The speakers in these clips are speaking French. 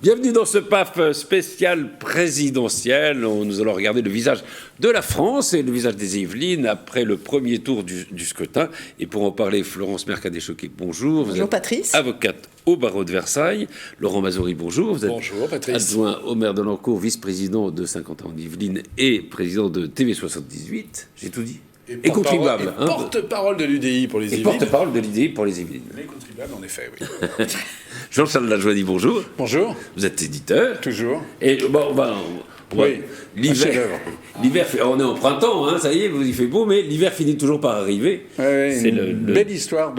Bienvenue dans ce PAF spécial présidentiel. Nous allons regarder le visage de la France et le visage des Yvelines après le premier tour du scrutin. Et pour en parler, Florence Mercadé-Choquet, bonjour. Bonjour Patrice. Avocate au barreau de Versailles. Laurent Mazory, bonjour. Vous êtes bonjour Patrice. Adjoint au maire de Lancourt, vice-président de 50 ans d'Yvelines et président de TV78. J'ai tout dit. Et contribuable. Porte-parole de l'UDI pour les Yvelines. Porte-parole de l'UDI pour les Yvelines. Les contribuables, en effet, oui. Jean-Charles Lajoie, bonjour. Bonjour. Vous êtes éditeur. Toujours. Et bon, oui, l'hiver, on est en printemps, hein, ça y est, il fait beau, mais l'hiver finit toujours par arriver. Oui, c'est une belle histoire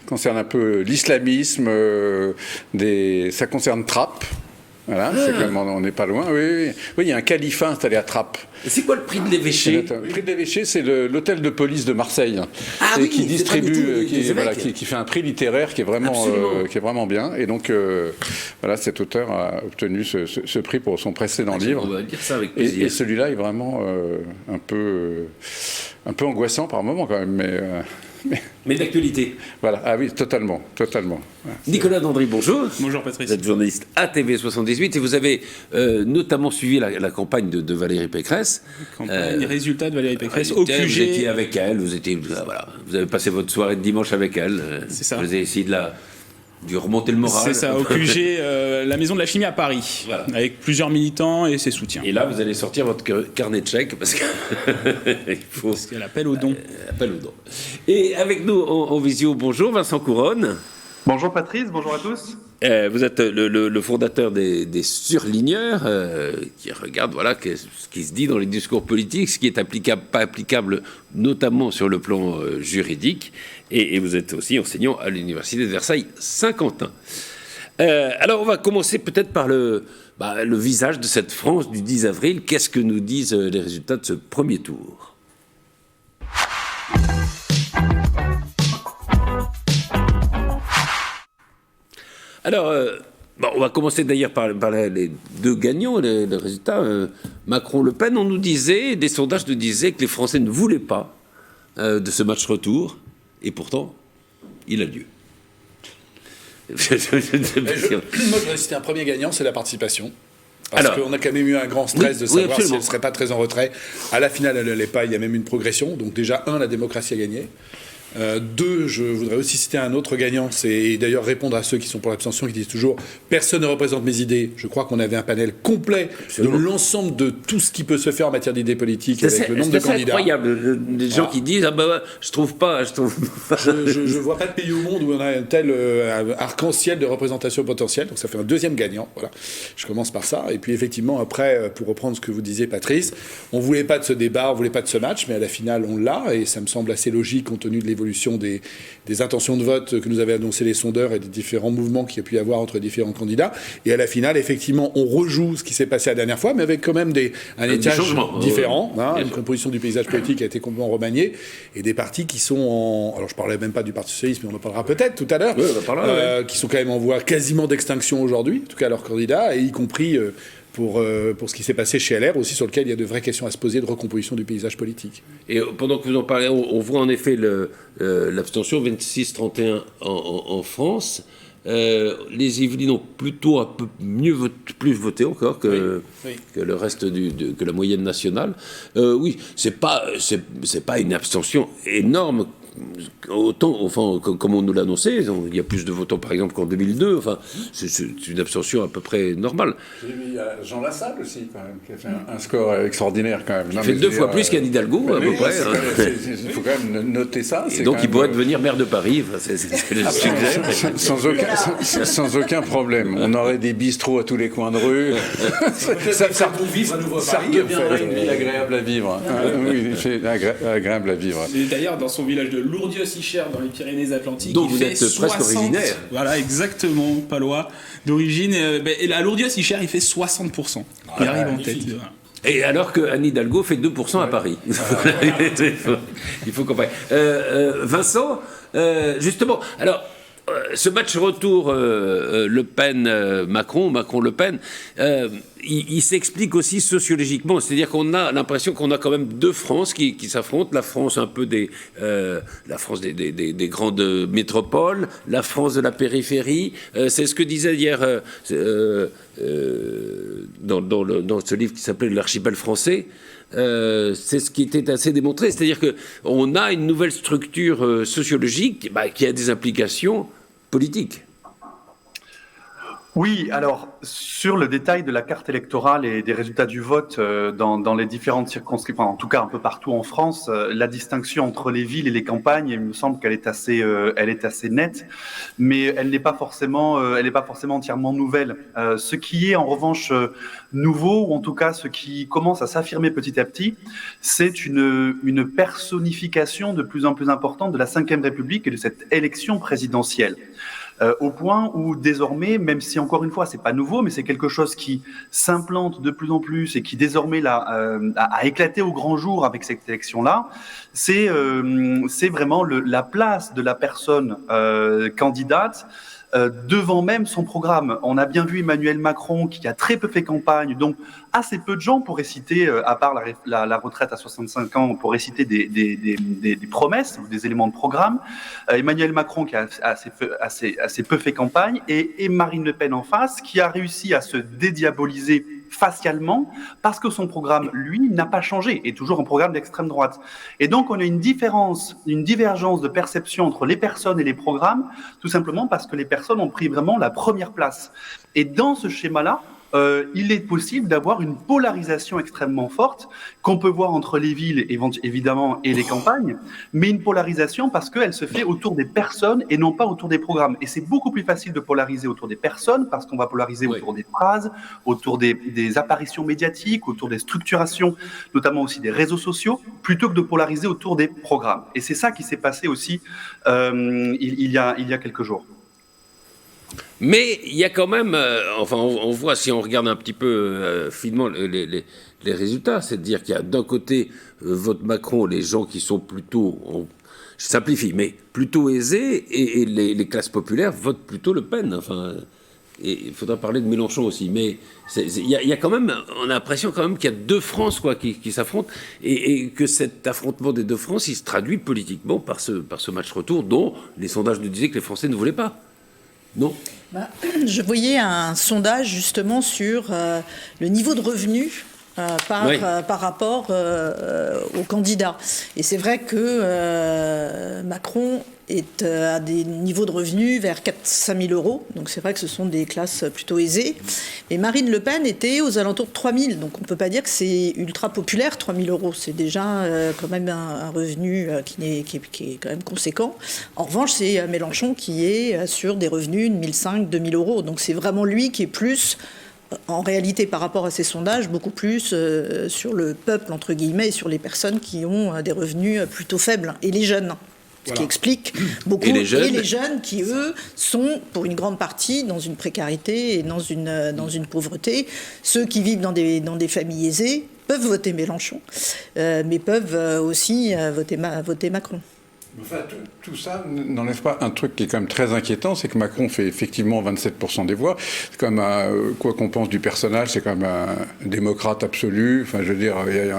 concerne un peu l'islamisme, ça concerne Trappes. Voilà, c'est quand même, on n'est pas loin. Oui, il y a un califat installé à Trappes. Et c'est quoi le prix de l'évêché ? Le prix de l'évêché, c'est l'hôtel de police de Marseille, qui distribue, qui fait un prix littéraire qui est vraiment bien. Et donc, voilà, cet auteur a obtenu ce prix pour son précédent livre. On va dire ça avec plaisir. Et celui-là est vraiment un peu angoissant par moment quand même, mais d'actualité. Voilà, ah oui, totalement. Nicolas Dandry, bonjour. Bonjour Patrice. Vous êtes journaliste à TV78 et vous avez notamment suivi la campagne de Valérie Pécresse. Les résultats de Valérie Pécresse au QG. Vous étiez avec elle, vous avez passé votre soirée de dimanche avec elle. C'est ça. Vous avez essayé de remonter le moral. C'est ça, au QG, la Maison de la Chimie à Paris, voilà. Avec plusieurs militants et ses soutiens. Et là, vous allez sortir votre carnet de chèques parce qu'elle appelle aux dons. Appel aux dons. Et avec nous en visio, bonjour Vincent Couronne. Bonjour Patrice, bonjour à tous. Vous êtes le fondateur des surligneurs qui regardent ce qui se dit dans les discours politiques, ce qui est applicable, pas applicable, notamment sur le plan juridique. Et vous êtes aussi enseignant à l'Université de Versailles-Saint-Quentin. Alors on va commencer peut-être par le visage de cette France du 10 avril. Qu'est-ce que nous disent les résultats de ce premier tour ? Alors, on va commencer d'ailleurs par les deux gagnants, les résultats. Macron-Le Pen, on nous disait, des sondages nous disaient que les Français ne voulaient pas de ce match retour, et pourtant, il a lieu. Moi, je voudrais citer un premier gagnant, c'est la participation. Parce qu'on a quand même eu un grand stress de savoir si elle ne serait pas très en retrait. À la finale, elle n'allait pas, il y a même une progression. Donc déjà, la démocratie a gagné. Deux, je voudrais aussi citer un autre gagnant, c'est d'ailleurs répondre à ceux qui sont pour l'abstention, qui disent toujours « personne ne représente mes idées ». Je crois qu'on avait un panel complet de l'ensemble de tout ce qui peut se faire en matière d'idées politiques avec le nombre de candidats. C'est incroyable, les gens qui disent « je trouve pas ». Je vois pas de pays au monde où on a un tel arc-en-ciel de représentation potentielle, donc ça fait un deuxième gagnant. Voilà. Je commence par ça. Et puis effectivement, après, pour reprendre ce que vous disiez Patrice, on voulait pas de ce débat, on voulait pas de ce match, mais à la finale, on l'a, et ça me semble assez logique compte tenu de l'évolution des intentions de vote que nous avaient annoncé les sondeurs et des différents mouvements qu'il y a pu y avoir entre différents candidats. Et à la finale, effectivement, on rejoue ce qui s'est passé la dernière fois, mais avec quand même un étage différent. Une composition du paysage politique a été complètement remaniée, et des partis qui sont alors je ne parlais même pas du Parti Socialiste, mais on en parlera peut-être tout à l'heure, qui sont quand même en voie quasiment d'extinction aujourd'hui, en tout cas leurs candidats, et y compris... Pour ce qui s'est passé chez LR aussi, sur lequel il y a de vraies questions à se poser de recomposition du paysage politique. Et pendant que vous en parlez, on voit en effet l'abstention 26-31 en France. Les Yvelines ont plutôt un peu plus voté encore que le reste que la moyenne nationale. Oui, c'est pas une abstention énorme. Autant, comme on nous l'a annoncé, il y a plus de votants par exemple qu'en 2002. C'est une abstention à peu près normale. Il y a Jean Lassalle aussi, quand même, qui a fait un score extraordinaire quand même. Il fait 2 fois plus qu'Anne Hidalgo, à peu près. Il faut quand même noter ça. Et donc il pourrait devenir maire de Paris. C'est le sujet. Sans aucun problème. On aurait des bistrots à tous les coins de rue. Ça vivre à nouveau à Paris. deviendrait une ville agréable à vivre. Oui, c'est agréable à vivre. Et d'ailleurs, dans son village de Lourdieu-Sichères, dans les Pyrénées-Atlantiques, donc vous êtes presque originaire. Voilà, exactement, palois d'origine. Et à Lourdieu-Sichères, il fait 60%. Il arrive en tête. Et alors que Anne Hidalgo fait 2% à Paris. Il faut comparer. Vincent, justement, alors, ce match retour Le Pen-Macron, Macron-Le Pen, il s'explique aussi sociologiquement. C'est-à-dire qu'on a l'impression qu'on a quand même deux France qui s'affrontent. La France un peu des grandes métropoles, la France de la périphérie. C'est ce que disait hier dans ce livre qui s'appelait L'Archipel français. C'est ce qui était assez démontré. C'est-à-dire qu'on a une nouvelle structure sociologique qui a des implications politiques. Oui, alors sur le détail de la carte électorale et des résultats du vote dans les différentes circonscriptions, en tout cas un peu partout en France, la distinction entre les villes et les campagnes, il me semble qu'elle est assez nette, mais elle n'est pas forcément entièrement nouvelle. Ce qui est en revanche nouveau, ou en tout cas ce qui commence à s'affirmer petit à petit, c'est une personnification de plus en plus importante de la Ve République et de cette élection présidentielle. Au point où désormais, même si encore une fois c'est pas nouveau, mais c'est quelque chose qui s'implante de plus en plus et qui désormais a éclaté au grand jour avec cette élection-là, c'est vraiment la place de la personne candidate devant même son programme. On a bien vu Emmanuel Macron qui a très peu fait campagne, donc assez peu de gens pourraient citer, à part la retraite à 65 ans, pourraient citer des promesses ou des éléments de programme. Emmanuel Macron qui a assez peu fait campagne et Marine Le Pen en face qui a réussi à se dédiaboliser facialement parce que son programme, lui, n'a pas changé, est toujours un programme d'extrême droite. Et donc, on a une divergence de perception entre les personnes et les programmes, tout simplement parce que les personnes ont pris vraiment la première place. Et dans ce schéma-là, il est possible d'avoir une polarisation extrêmement forte qu'on peut voir entre les villes, évidemment, et les campagnes, mais une polarisation parce qu'elle se fait autour des personnes et non pas autour des programmes. Et c'est beaucoup plus facile de polariser autour des personnes parce qu'on va polariser autour des phrases, autour des apparitions médiatiques, autour des structurations, notamment aussi des réseaux sociaux, plutôt que de polariser autour des programmes. Et c'est ça qui s'est passé aussi il y a quelques jours. Mais il y a quand même, on voit si on regarde un petit peu finement les résultats, c'est-à-dire qu'il y a d'un côté vote Macron les gens qui sont plutôt, je simplifie, mais plutôt aisés, et les classes populaires votent plutôt Le Pen. Enfin, et il faudra parler de Mélenchon aussi, mais il y a quand même, on a l'impression quand même qu'il y a deux France qui s'affrontent, et que cet affrontement des deux France, il se traduit politiquement par ce match retour dont les sondages nous disaient que les Français ne voulaient pas. Non. Je voyais un sondage justement sur le niveau de revenu par rapport aux candidats. Et c'est vrai que Macron est à des niveaux de revenus vers 4-5 000 euros. Donc c'est vrai que ce sont des classes plutôt aisées. Et Marine Le Pen était aux alentours de 3 000. Donc on ne peut pas dire que c'est ultra populaire, 3 000 euros. C'est déjà quand même un revenu qui est quand même conséquent. En revanche, c'est Mélenchon qui est sur des revenus de 1 500, 2 000 euros. Donc c'est vraiment lui qui est plus, en réalité par rapport à ces sondages, beaucoup plus sur le peuple, entre guillemets, et sur les personnes qui ont des revenus plutôt faibles. Et les jeunes. Ce qui explique beaucoup. Et les jeunes qui, eux, sont pour une grande partie dans une précarité et dans une pauvreté. Ceux qui vivent dans des familles aisées peuvent voter Mélenchon, mais peuvent aussi voter Macron. Enfin, tout ça n'enlève pas un truc qui est quand même très inquiétant, c'est que Macron fait effectivement 27% des voix. C'est quand même, quoi qu'on pense du personnage, c'est quand même un démocrate absolu. Enfin, je veux dire,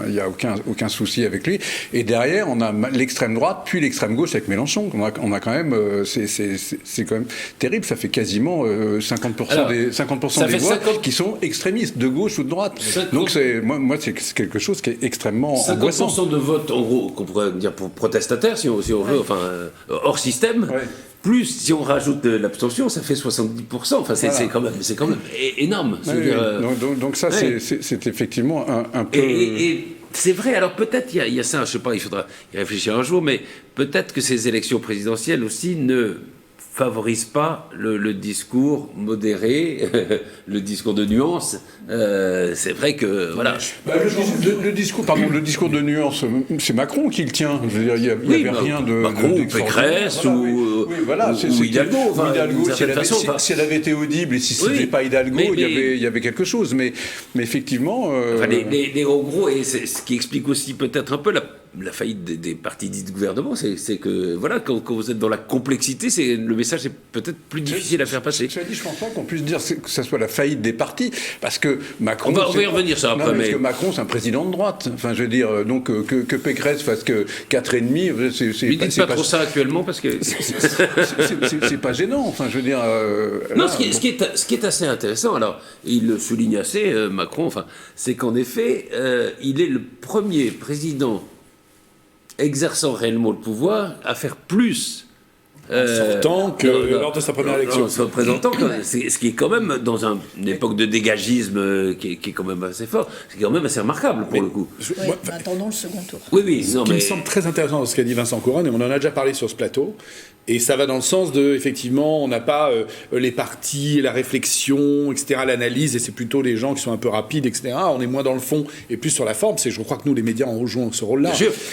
il n'y a aucun souci avec lui. Et derrière, on a l'extrême droite, puis l'extrême gauche avec Mélenchon. On a quand même, c'est quand même terrible. Ça fait quasiment 50% des voix qui sont extrémistes, de gauche ou de droite. Donc, moi, c'est quelque chose qui est extrêmement angoissant. 50% de vote, en gros, qu'on pourrait dire pour protestataires, si on veut, hors système, plus si on rajoute l'abstention, ça fait 70%. Enfin, c'est quand même énorme. Donc ça, c'est effectivement un peu... Et c'est vrai, alors peut-être il y a ça, je sais pas, il faudra y réfléchir un jour, mais peut-être que ces élections présidentielles aussi ne favorisent pas le discours modéré, le discours de nuance. C'est vrai que voilà. Le discours de nuance, c'est Macron qui le tient. Je veux dire, il n'y avait rien de Macron ou Pécresse ou Hidalgo. Si elle avait été audible et si ce n'était pas Hidalgo, il y avait quelque chose. Mais effectivement, en gros, et c'est ce qui explique aussi peut-être un peu la faillite des partis dits de gouvernement, c'est que voilà, quand vous êtes dans la complexité, le message est peut-être plus difficile à faire passer. Je ne pense pas qu'on puisse dire que ça soit la faillite des partis, parce que Macron... On va y revenir ça après. Non, parce que Macron, c'est un président de droite. Enfin, je veux dire, donc que Pécresse fasse que 4,5, c'est... Lui, dites pas trop ça actuellement, parce que... c'est pas gênant, enfin, je veux dire... Non, ce qui est assez intéressant, alors, il le souligne assez, Macron, enfin, c'est qu'en effet, il est le premier président exerçant réellement le pouvoir à faire plus sortant que lors de sa première élection. En se représentant, ce qui est quand même, dans une époque de dégagisme qui est quand même assez fort, c'est quand même assez remarquable pour le coup. Attendons le second tour. Oui. Ce qui me semble très intéressant dans ce qu'a dit Vincent Couronne, et on en a déjà parlé sur ce plateau, et ça va dans le sens de, effectivement, on n'a pas les partis, la réflexion, etc., l'analyse, et c'est plutôt les gens qui sont un peu rapides, etc. On est moins dans le fond et plus sur la forme. Je crois que nous, les médias, on joue ce rôle-là.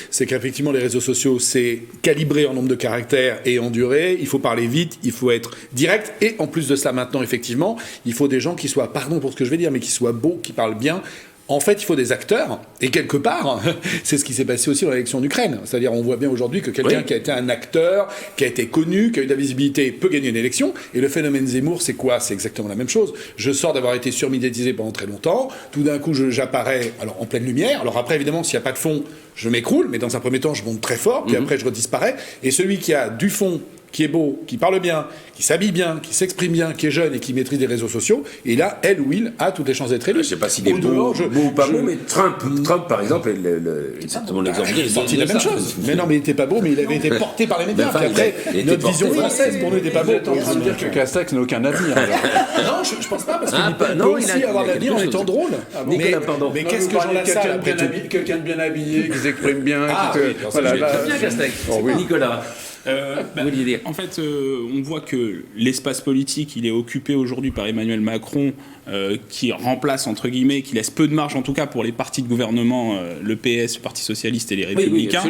C'est qu'effectivement, les réseaux sociaux, c'est calibré en nombre de caractères et en durée. Il faut parler vite, il faut être direct. Et en plus de ça, maintenant, effectivement, il faut des gens qui soient, pardon pour ce que je vais dire, mais qui soient beaux, qui parlent bien. En fait, il faut des acteurs, et quelque part, c'est ce qui s'est passé aussi dans l'élection d'Ukraine. C'est-à-dire, on voit bien aujourd'hui que quelqu'un qui a été un acteur, qui a été connu, qui a eu de la visibilité, peut gagner une élection. Et le phénomène Zemmour, c'est quoi? C'est exactement la même chose. Je sors d'avoir été surmédiatisé pendant très longtemps. Tout d'un coup, j'apparais alors en pleine lumière. Alors après, évidemment, s'il n'y a pas de fond, je m'écroule. Mais dans un premier temps, je monte très fort. Puis après, je redisparais. Et celui qui a du fond, qui est beau, qui parle bien, qui s'habille bien, qui s'exprime bien, qui est jeune et qui maîtrise les réseaux sociaux, et là, elle ou il a toutes les chances d'être élu. Je ne sais pas s'il est beau ou pas beau, mais Trump, par exemple, est exactement l'exemple. Il est sorti de la même chose. Mais non, mais il n'était pas beau, mais il avait été porté par les médias. Puis après, notre vision française, pour nous, n'était pas beau. On va dire que Castex n'a aucun avenir. Non, je ne pense pas, parce qu'il peut aussi avoir l'avenir en étant drôle. Mais qu'est-ce que Jean Lassalle, après tout? Quelqu'un de bien habillé, qui s'exprime bien. Voilà, bien Castex. Nicolas. En fait, on voit que l'espace politique, il est occupé aujourd'hui par Emmanuel Macron, qui remplace, entre guillemets, qui laisse peu de marge, en tout cas pour les partis de gouvernement, le PS, le Parti Socialiste et les Républicains.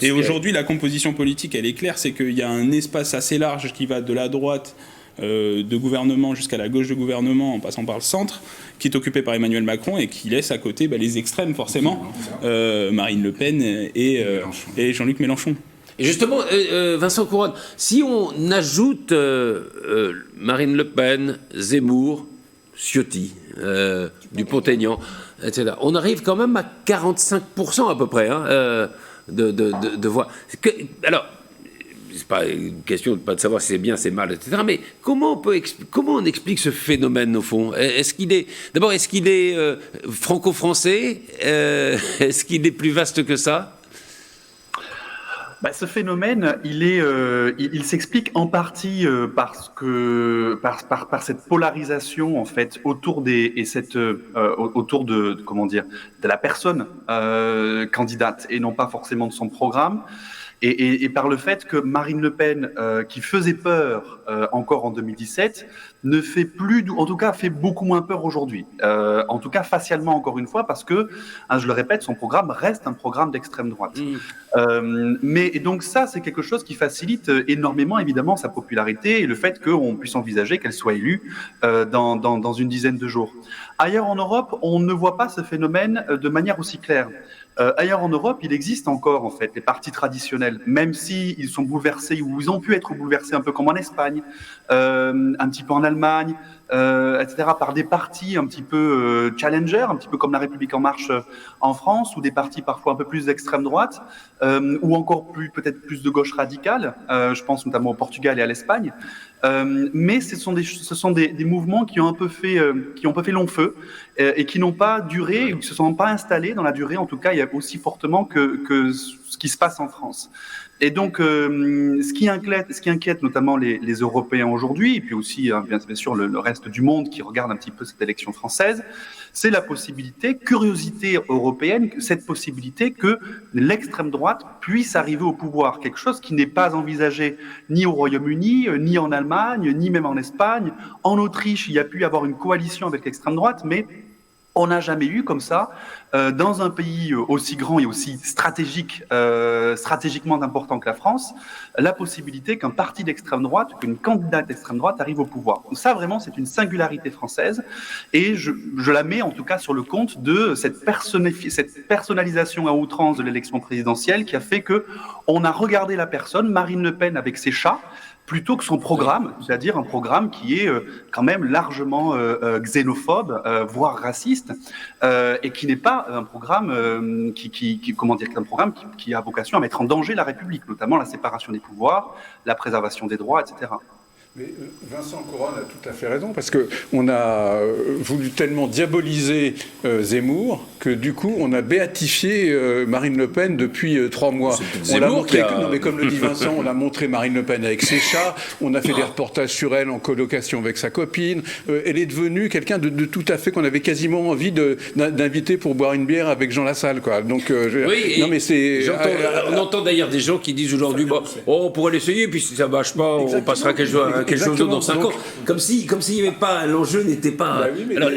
Et aujourd'hui, la composition politique, elle est claire, c'est qu'il y a un espace assez large qui va de la droite de gouvernement jusqu'à la gauche de gouvernement, en passant par le centre, qui est occupé par Emmanuel Macron et qui laisse à côté les extrêmes, forcément, Marine Le Pen et Jean-Luc Mélenchon. Et justement, Vincent Couronne, si on ajoute Marine Le Pen, Zemmour, Ciotti, Dupont-Aignan, etc., on arrive quand même à 45% à peu près de voix. Alors, c'est pas une question de savoir si c'est bien, c'est mal, etc. Mais comment on explique ce phénomène au fond? Est-ce qu'il est franco-français? Est-ce qu'il est plus vaste que ça? Ce phénomène, il s'explique en partie par cette polarisation en fait autour de la personne candidate et non pas forcément de son programme. Et par le fait que Marine Le Pen, qui faisait peur encore en 2017, ne fait plus, en tout cas fait beaucoup moins peur aujourd'hui. En tout cas facialement encore une fois, parce que, je le répète, son programme reste un programme d'extrême droite. Et donc ça, c'est quelque chose qui facilite énormément évidemment sa popularité et le fait qu'on puisse envisager qu'elle soit élue dans une dizaine de jours. Ailleurs en Europe, on ne voit pas ce phénomène de manière aussi claire. Ailleurs en Europe, il existe encore en fait les partis traditionnels, même si ils sont bouleversés ou ils ont pu être bouleversés un peu comme en Espagne, un petit peu en Allemagne, etc. par des partis un petit peu challenger, un petit peu comme La République en Marche en France, ou des partis parfois un peu plus d'extrême droite, ou encore peut-être plus de gauche radicale. Je pense notamment au Portugal et à l'Espagne. Mais ce sont des mouvements qui ont un peu fait long feu et qui n'ont pas duré, ou qui se sont pas installés dans la durée, en tout cas, il y a aussi fortement que ce qui se passe en France. Et donc, ce qui inquiète notamment les Européens aujourd'hui, et puis aussi, bien sûr, le reste du monde qui regarde un petit peu cette élection française, c'est la possibilité, curiosité européenne, cette possibilité que l'extrême droite puisse arriver au pouvoir. Quelque chose qui n'est pas envisagé ni au Royaume-Uni, ni en Allemagne, ni même en Espagne. En Autriche, il y a pu y avoir une coalition avec l'extrême droite, mais On n'a jamais eu comme ça, dans un pays aussi grand et aussi stratégiquement important que la France, la possibilité qu'un parti d'extrême droite, qu'une candidate d'extrême droite arrive au pouvoir. Donc ça, vraiment, c'est une singularité française, et je la mets en tout cas sur le compte de cette personnalisation à outrance de l'élection présidentielle qui a fait que on a regardé la personne, Marine Le Pen avec ses chats, plutôt que son programme, c'est-à-dire un programme qui est quand même largement xénophobe, voire raciste, et qui n'est pas un programme qui a vocation à mettre en danger la République, notamment la séparation des pouvoirs, la préservation des droits, etc. Mais Vincent Couronne a tout à fait raison, parce qu'on a voulu tellement diaboliser Zemmour que du coup on a béatifié Marine Le Pen depuis 3 mois. On l'a montré, non, mais comme le dit Vincent, on a montré Marine Le Pen avec ses chats, on a fait des reportages sur elle en colocation avec sa copine. Elle est devenue quelqu'un de tout à fait qu'on avait quasiment envie d'inviter pour boire une bière avec Jean Lassalle, quoi. Donc, oui, non mais c'est. On entend d'ailleurs des gens qui disent aujourd'hui, on pourrait l'essayer, puis si ça marche pas, on passera quelque chose d'autre dans 5 ans. Comme s'il n'y avait pas, l'enjeu n'était pas. Bah oui, mais alors,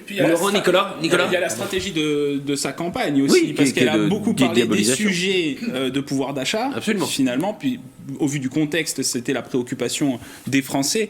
puis Nicolas. Il y a la stratégie de sa campagne aussi, oui, parce qu'elle a beaucoup parlé des diabolisation. sujets de pouvoir d'achat. Absolument. Finalement, puis au vu du contexte, c'était la préoccupation des Français.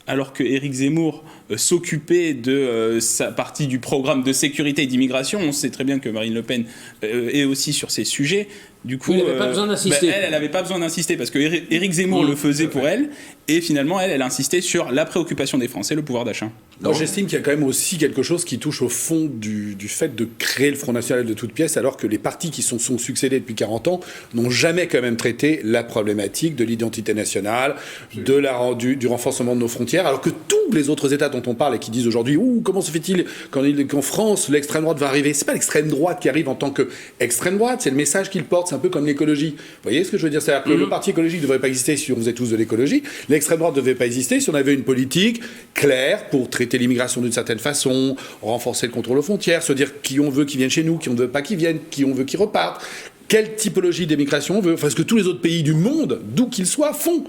Alors que Éric Zemmour s'occupait de sa partie du programme de sécurité et d'immigration, on sait très bien que Marine Le Pen est aussi sur ces sujets. Du coup, elle n'avait pas besoin d'insister. Elle n'avait pas besoin d'insister parce que Éric Zemmour le faisait pour elle, et finalement, elle insistait sur la préoccupation des Français, le pouvoir d'achat. Moi, j'estime qu'il y a quand même aussi quelque chose qui touche au fond du fait de créer le Front National de toutes pièces, alors que les partis qui sont succédés depuis 40 ans n'ont jamais quand même traité la problématique de l'identité nationale, du renforcement de nos frontières, alors que tous les autres États dont on parle et qui disent aujourd'hui « comment se fait-il qu'en France, l'extrême droite va arriver ?» C'est pas l'extrême droite qui arrive en tant qu'extrême droite, c'est le message qu'il porte, c'est un peu comme l'écologie. Vous voyez ce que je veux dire? C'est-à-dire que le parti écologique ne devrait pas exister si on faisait tous de l'écologie, l'extrême droite ne devait pas exister si on avait une politique claire pour traiter l'immigration d'une certaine façon, renforcer le contrôle aux frontières, se dire qui on veut qui vienne chez nous, qui on ne veut pas qui viennent, qui on veut qui repartent, quelle typologie d'immigration on veut, enfin, ce que tous les autres pays du monde, d'où qu'ils soient, font.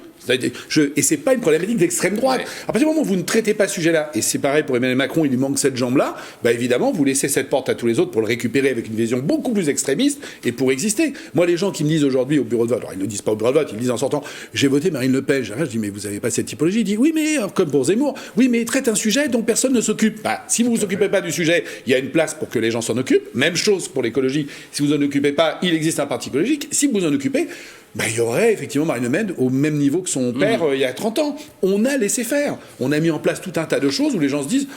Et c'est pas une problématique d'extrême droite. À partir du moment où vous ne traitez pas ce sujet-là, et c'est pareil pour Emmanuel Macron, il lui manque cette jambe-là, bah évidemment, vous laissez cette porte à tous les autres pour le récupérer avec une vision beaucoup plus extrémiste et pour exister. Moi, les gens qui me disent aujourd'hui au bureau de vote, alors ils ne disent pas au bureau de vote, ils me disent en sortant, j'ai voté Marine Le Pen. Je dis, mais vous n'avez pas cette typologie. Il dit, oui, mais comme pour Zemmour, oui, mais traite un sujet dont personne ne s'occupe. Bah, si vous ne vous occupez pas du sujet, il y a une place pour que les gens s'en occupent. Même chose pour l'écologie. Si vous en occupez pas, il existe un parti écologique. Si vous en occupez, bah, il y aurait effectivement Marine Le Pen au même niveau que son père il y a 30 ans. On a laissé faire. On a mis en place tout un tas de choses où les gens se disent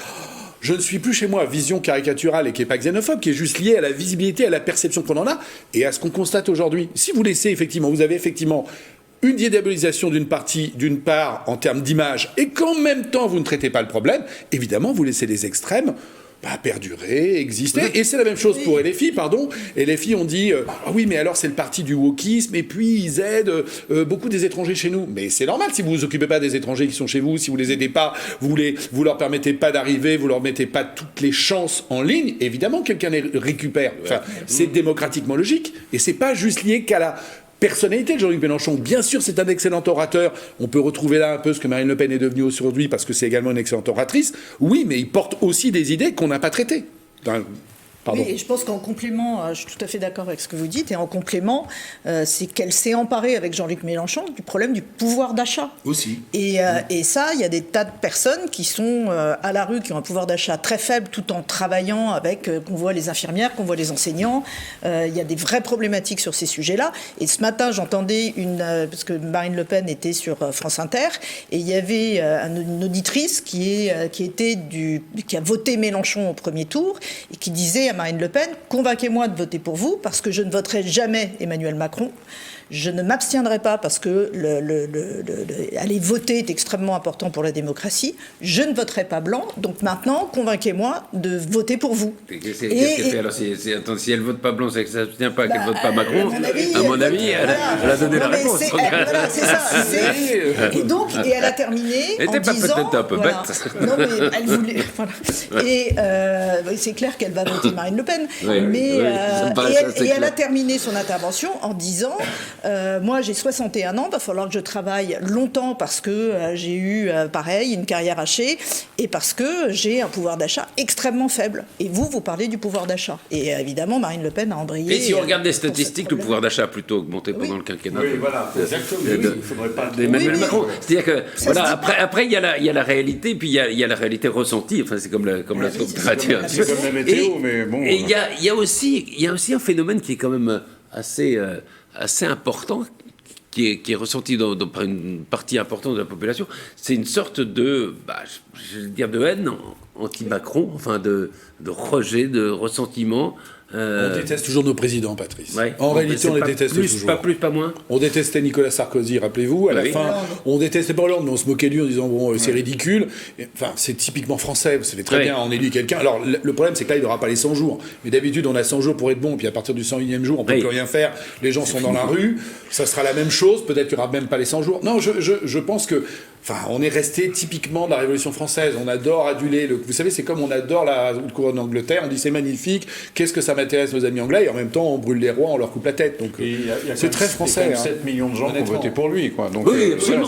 je ne suis plus chez moi, vision caricaturale et qui n'est pas xénophobe, qui est juste liée à la visibilité, à la perception qu'on en a et à ce qu'on constate aujourd'hui. Si vous laissez effectivement, vous avez effectivement une diabolisation d'une part en termes d'image et qu'en même temps vous ne traitez pas le problème, évidemment vous laissez les extrêmes perdurer, exister. Et c'est la même chose pour LFI, pardon. LFI, on dit ah oui, mais alors c'est le parti du wokisme, et puis ils aident beaucoup des étrangers chez nous. Mais c'est normal, si vous vous occupez pas des étrangers qui sont chez vous, si vous les aidez pas, vous leur permettez pas d'arriver, vous leur mettez pas toutes les chances en ligne, évidemment quelqu'un les récupère. Enfin, c'est démocratiquement logique. Et c'est pas juste lié qu'à la personnalité de Jean-Luc Mélenchon. Bien sûr, c'est un excellent orateur. On peut retrouver là un peu ce que Marine Le Pen est devenue aujourd'hui parce que c'est également une excellente oratrice. Oui, mais il porte aussi des idées qu'on n'a pas traitées. Pardon. Oui, et je pense qu'en complément, je suis tout à fait d'accord avec ce que vous dites, et en complément, c'est qu'elle s'est emparée avec Jean-Luc Mélenchon du problème du pouvoir d'achat. Aussi. Et ça, il y a des tas de personnes qui sont à la rue, qui ont un pouvoir d'achat très faible, tout en travaillant avec, qu'on voit les infirmières, qu'on voit les enseignants. Il y a des vraies problématiques sur ces sujets-là. Et ce matin, j'entendais parce que Marine Le Pen était sur France Inter, et il y avait une auditrice qui a voté Mélenchon au premier tour, et qui disait à Marine Le Pen, convainquez-moi de voter pour vous, parce que je ne voterai jamais Emmanuel Macron. Je ne m'abstiendrai pas parce que aller voter est extrêmement important pour la démocratie. Je ne voterai pas blanc. Donc maintenant, convainquez-moi de voter pour vous. Qu'est-ce qu'elle fait alors si elle ne vote pas blanc, c'est qu'elle ne s'abstient pas, qu'elle ne vote pas Macron. À mon avis, elle a donné la réponse. Voilà, c'est ça. Et donc, elle a terminé en disant... peut-être un peu bête. Non, mais elle voulait... Voilà. Et c'est clair qu'elle va voter Marine Le Pen. Oui, mais elle a terminé son intervention en disant... Moi, j'ai 61 ans, il va falloir que je travaille longtemps parce que j'ai eu, pareil, une carrière hachée et parce que j'ai un pouvoir d'achat extrêmement faible. Et vous parlez du pouvoir d'achat. Et évidemment, Marine Le Pen a embrayé. Et si on regarde les statistiques, le pouvoir d'achat a plutôt augmenté pendant le quinquennat. Oui, voilà, exactement. Il ne faudrait pas d'Emmanuel Macron. C'est-à-dire que, voilà, après, il y a la réalité, puis il y a la réalité ressentie. Enfin, c'est comme la température. C'est comme la météo, mais bon. Et il y a aussi un phénomène qui est quand même assez important, qui est ressenti par une partie importante de la population. C'est une sorte de, je veux dire, de haine anti-Macron, enfin de rejet, de ressentiment. On déteste toujours nos présidents, Patrice. Ouais. En réalité, on les déteste toujours. Pas plus, pas moins. On détestait Nicolas Sarkozy, rappelez-vous. À la fin, on détestait pas Hollande, mais on se moquait de lui en disant bon, c'est ridicule. Enfin, c'est typiquement français. Vous savez très bien, on élit quelqu'un. Alors, le problème, c'est que là, il n'aura pas les 100 jours. Mais d'habitude, on a 100 jours pour être bon. Puis à partir du 101e jour, on peut plus rien faire. Les gens sont dans la rue. Ça sera la même chose. Peut-être qu'il n'y aura même pas les 100 jours. Non, je pense que. Enfin, on est resté typiquement de la Révolution française. On adore aduler. Vous savez, c'est comme on adore la couronne d'Angleterre. On dit c'est magnifique. Qu'est-ce que ça m'intéresse, nos amis anglais. Et en même temps, on brûle les rois, on leur coupe la tête. Donc, c'est très français. Il y a 7 millions de gens qui ont voté pour lui, quoi. Donc, oui, absolument.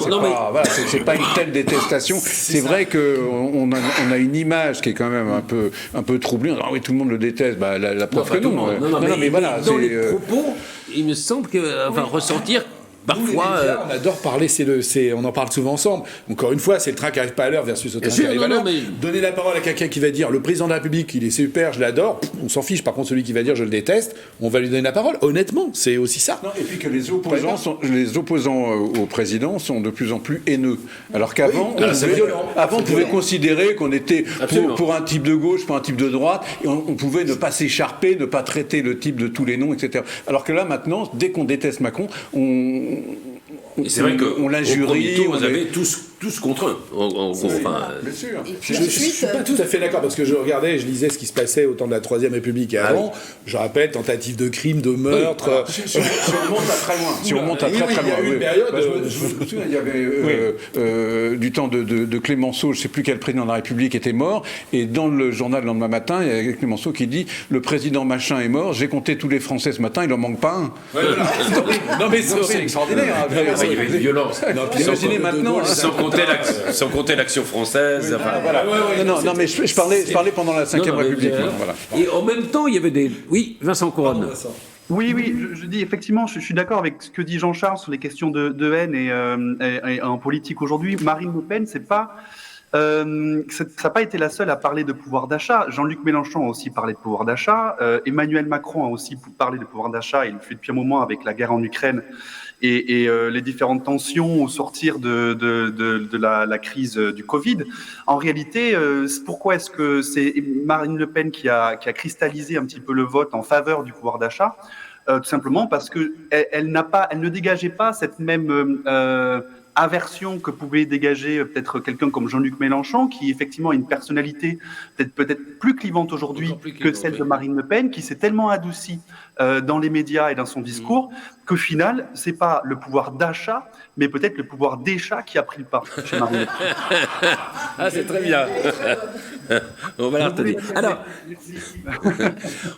C'est pas une telle détestation. C'est vrai qu'on a une image qui est quand même un peu troublée. Ah oui, tout le monde le déteste. La preuve que non. Non, mais voilà. Dans les propos, il me semble que, ressentir. Parfois, on adore parler, on en parle souvent ensemble. Encore une fois, c'est le train qui n'arrive pas à l'heure versus le train qui arrive à l'heure. Donner la parole à quelqu'un qui va dire le président de la République, il est super, je l'adore, on s'en fiche. Par contre, celui qui va dire je le déteste, on va lui donner la parole. Honnêtement, c'est aussi ça. Non, et puis que les opposants au président sont de plus en plus haineux. Alors qu'avant, on pouvait considérer qu'on était pour un type de gauche, pour un type de droite, et on pouvait ne pas s'écharper, ne pas traiter le type de tous les noms, etc. Alors que là, maintenant, dès qu'on déteste Macron, c'est vrai qu'on l'injurie. Vous avez tous contre eux. Bien sûr. Je ne suis pas tout à fait d'accord parce que je regardais, je lisais ce qui se passait au temps de la Troisième République et avant. Je rappelle, tentative de crime, de meurtre. Si on remonte à très loin. Si on remonte à très loin. Il y a eu une période. Je me souviens, il y avait du temps de Clémenceau, je ne sais plus quel président de la République était mort, et dans le journal le lendemain matin, il y a Clémenceau qui dit le président machin est mort. J'ai compté tous les Français ce matin, il n'en manque pas un. Non mais c'est extraordinaire. Il y avait une violence. Imaginez maintenant. Sans compter l'action française. Non, mais je parlais pendant la Ve République. Et en même temps, il y avait des. Oui, Vincent Couronne. Oui, je dis effectivement, je suis d'accord avec ce que dit Jean-Charles sur les questions de haine et en politique aujourd'hui. Marine Le Pen, ça n'a pas été la seule à parler de pouvoir d'achat. Jean-Luc Mélenchon a aussi parlé de pouvoir d'achat. Emmanuel Macron a aussi parlé de pouvoir d'achat. Il le fait depuis un moment avec la guerre en Ukraine et les différentes tensions au sortir de la crise du Covid. En réalité, pourquoi est-ce que c'est Marine Le Pen qui a cristallisé un petit peu le vote en faveur du pouvoir d'achat ? Tout simplement parce que elle ne dégageait pas cette même aversion que pouvait dégager peut-être quelqu'un comme Jean-Luc Mélenchon, qui effectivement a une personnalité peut-être plus clivante aujourd'hui que celle de Marine Le Pen, qui s'est tellement adoucie dans les médias et dans son discours, qu'au final, c'est pas le pouvoir d'achat, mais peut-être le pouvoir d'achat qui a pris le pas chez Marine Le Pen. Ah, c'est très bien. On va la retenir. Alors,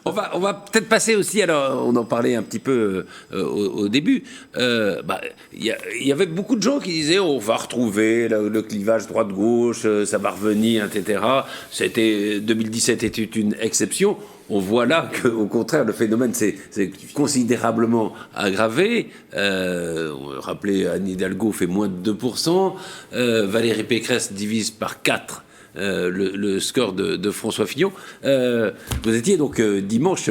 on va peut-être passer aussi, alors on en parlait un petit peu au début, il y avait beaucoup de gens qui disaient on va retrouver le clivage droite-gauche, ça va revenir, etc. 2017 était une exception. On voit là qu'au contraire, le phénomène s'est considérablement aggravé. Rappelez, Anne Hidalgo fait moins de 2%. Valérie Pécresse divise par 4 le score de François Fillon. Vous étiez donc dimanche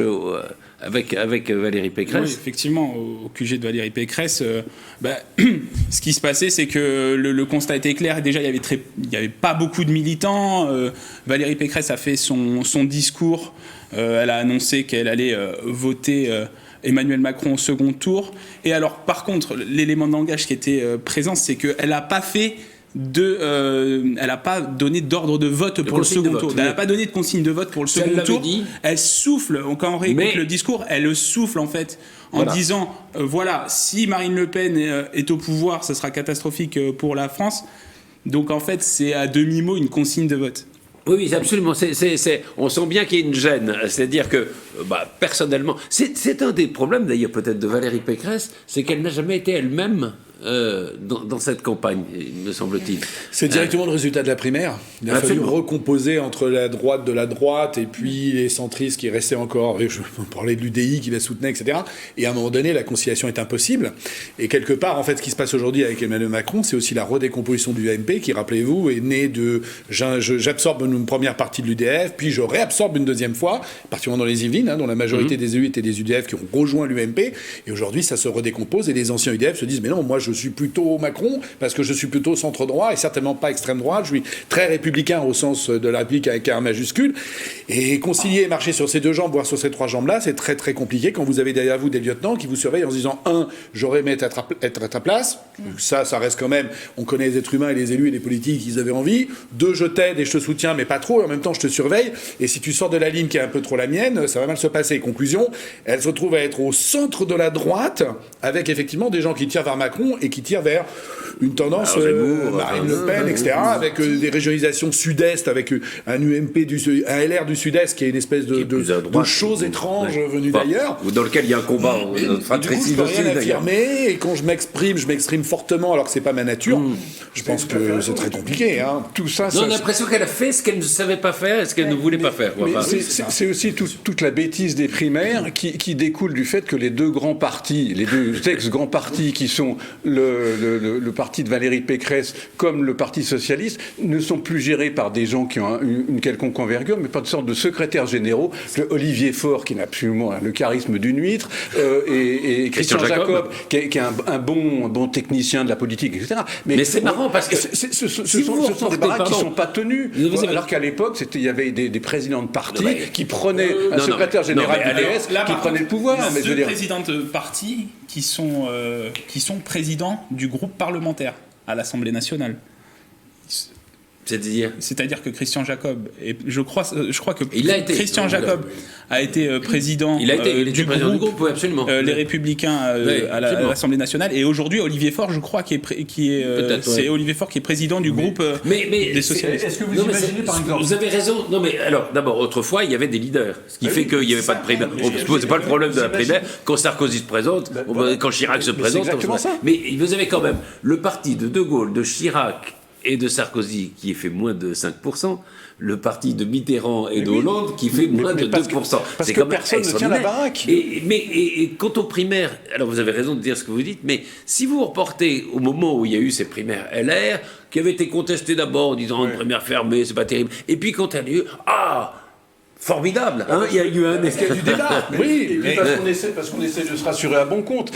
avec Valérie Pécresse. Oui, effectivement, au QG de Valérie Pécresse, ce qui se passait, c'est que le constat était clair. Déjà, il y avait pas beaucoup de militants. Valérie Pécresse a fait son discours. Elle a annoncé qu'elle allait voter Emmanuel Macron au second tour. Et alors, par contre, l'élément de langage qui était présent, c'est qu'elle n'a pas fait elle n'a pas donné d'ordre de vote pour le second tour. Elle n'a pas donné de consigne de vote pour le second tour. Elle souffle, quand on réécoute le discours, elle le souffle en fait, en disant voilà, si Marine Le Pen est au pouvoir, ça sera catastrophique pour la France. Donc en fait, c'est à demi-mot une consigne de vote. Oui, absolument. On sent bien qu'il y a une gêne. C'est-à-dire que, personnellement, c'est un des problèmes d'ailleurs peut-être de Valérie Pécresse, c'est qu'elle n'a jamais été elle-même dans cette campagne, me semble-t-il. C'est directement le résultat de la primaire. Il a fallu recomposer entre la droite de la droite et puis les centristes qui restaient encore. Je parlais de l'UDI qui la soutenait, etc. Et à un moment donné, la conciliation est impossible. Et quelque part, en fait, ce qui se passe aujourd'hui avec Emmanuel Macron, c'est aussi la redécomposition du UMP qui, rappelez-vous, est née de j'absorbe une première partie de l'UDF, puis je réabsorbe une deuxième fois, particulièrement dans les Yvelines, dont la majorité des élus étaient des UDF qui ont rejoint l'UMP. Et aujourd'hui, ça se redécompose et les anciens UDF se disent mais non, moi je suis plutôt Macron parce que je suis plutôt centre-droit et certainement pas extrême droite. Je suis très républicain au sens de la République avec un majuscule. Et concilier et marcher sur ces deux jambes, voire sur ces trois jambes-là, c'est très très compliqué quand vous avez derrière vous des lieutenants qui vous surveillent en se disant j'aurais aimé être à ta place. Ça reste quand même, on connaît les êtres humains et les élus et les politiques, ils avaient envie. 2, je t'aide et je te soutiens, mais pas trop, et en même temps je te surveille. Et si tu sors de la ligne qui est un peu trop la mienne, ça va mal se passer. Conclusion, elle se retrouve à être au centre de la droite, avec effectivement des gens qui tirent vers Macron et qui tirent vers une tendance Marine Le Pen, etc., avec des régionalisations sud-est, avec un UMP, un LR du sud-est qui est une espèce de chose étrange venue d'ailleurs. Dans lequel il y a un combat fratricide. Je peux rien affirmer, et quand je m'exprime fortement alors que c'est pas ma nature. Je pense que c'est très compliqué. Hein. Tout ça, on a l'impression qu'elle a fait ce qu'elle ne savait pas faire et ce qu'elle ne voulait pas faire. C'est aussi toute la bêtise des primaires qui découle du fait que les deux grands partis, les deux ex-grands partis qui sont le parti de Valérie Pécresse comme le Parti socialiste ne sont plus gérés par des gens qui ont une quelconque envergure, mais par une sorte de secrétaires généraux. Olivier Faure, qui n'a absolument le charisme d'une huître, et Christian Jacob, qui est un bon technicien de la politique, etc. Mais c'est marrant parce que ce sont des baraques qui ne sont pas tenues. Alors qu'à l'époque, il y avait des présidents de parti qui prenaient un secrétaire général du PS qui prenait le pouvoir. Mais deux présidents de parti qui sont présidents du groupe parlementaire à l'Assemblée nationale. C'est-à-dire que Christian Jacob, je crois que Christian Jacob a été président du groupe, oui, absolument. Les Républicains à l'Assemblée nationale, et aujourd'hui Olivier Faure, je crois, c'est Olivier Faure qui est président du groupe des socialistes. Est-ce que vous imaginez par exemple? Vous avez raison. Non mais alors d'abord, autrefois il y avait des leaders, ce qui fait qu'il n'y avait pas de primaire. C'est pas le problème de la primaire. Quand Sarkozy se présente, quand Chirac se présente, mais vous avez quand même le parti de Gaulle, de Chirac et de Sarkozy qui fait moins de 5%, le parti de Mitterrand et de Hollande qui fait moins de 2%. Parce que personne ne tient la baraque. Et quant aux primaires, alors vous avez raison de dire ce que vous dites, mais si vous reportez au moment où il y a eu ces primaires LR, qui avaient été contestées d'abord en disant une primaire fermée, c'est pas terrible, et puis quand elle a eu formidable, hein, il y a eu un escalier du débat. Oui, et puis parce qu'on essaie de se rassurer à bon compte.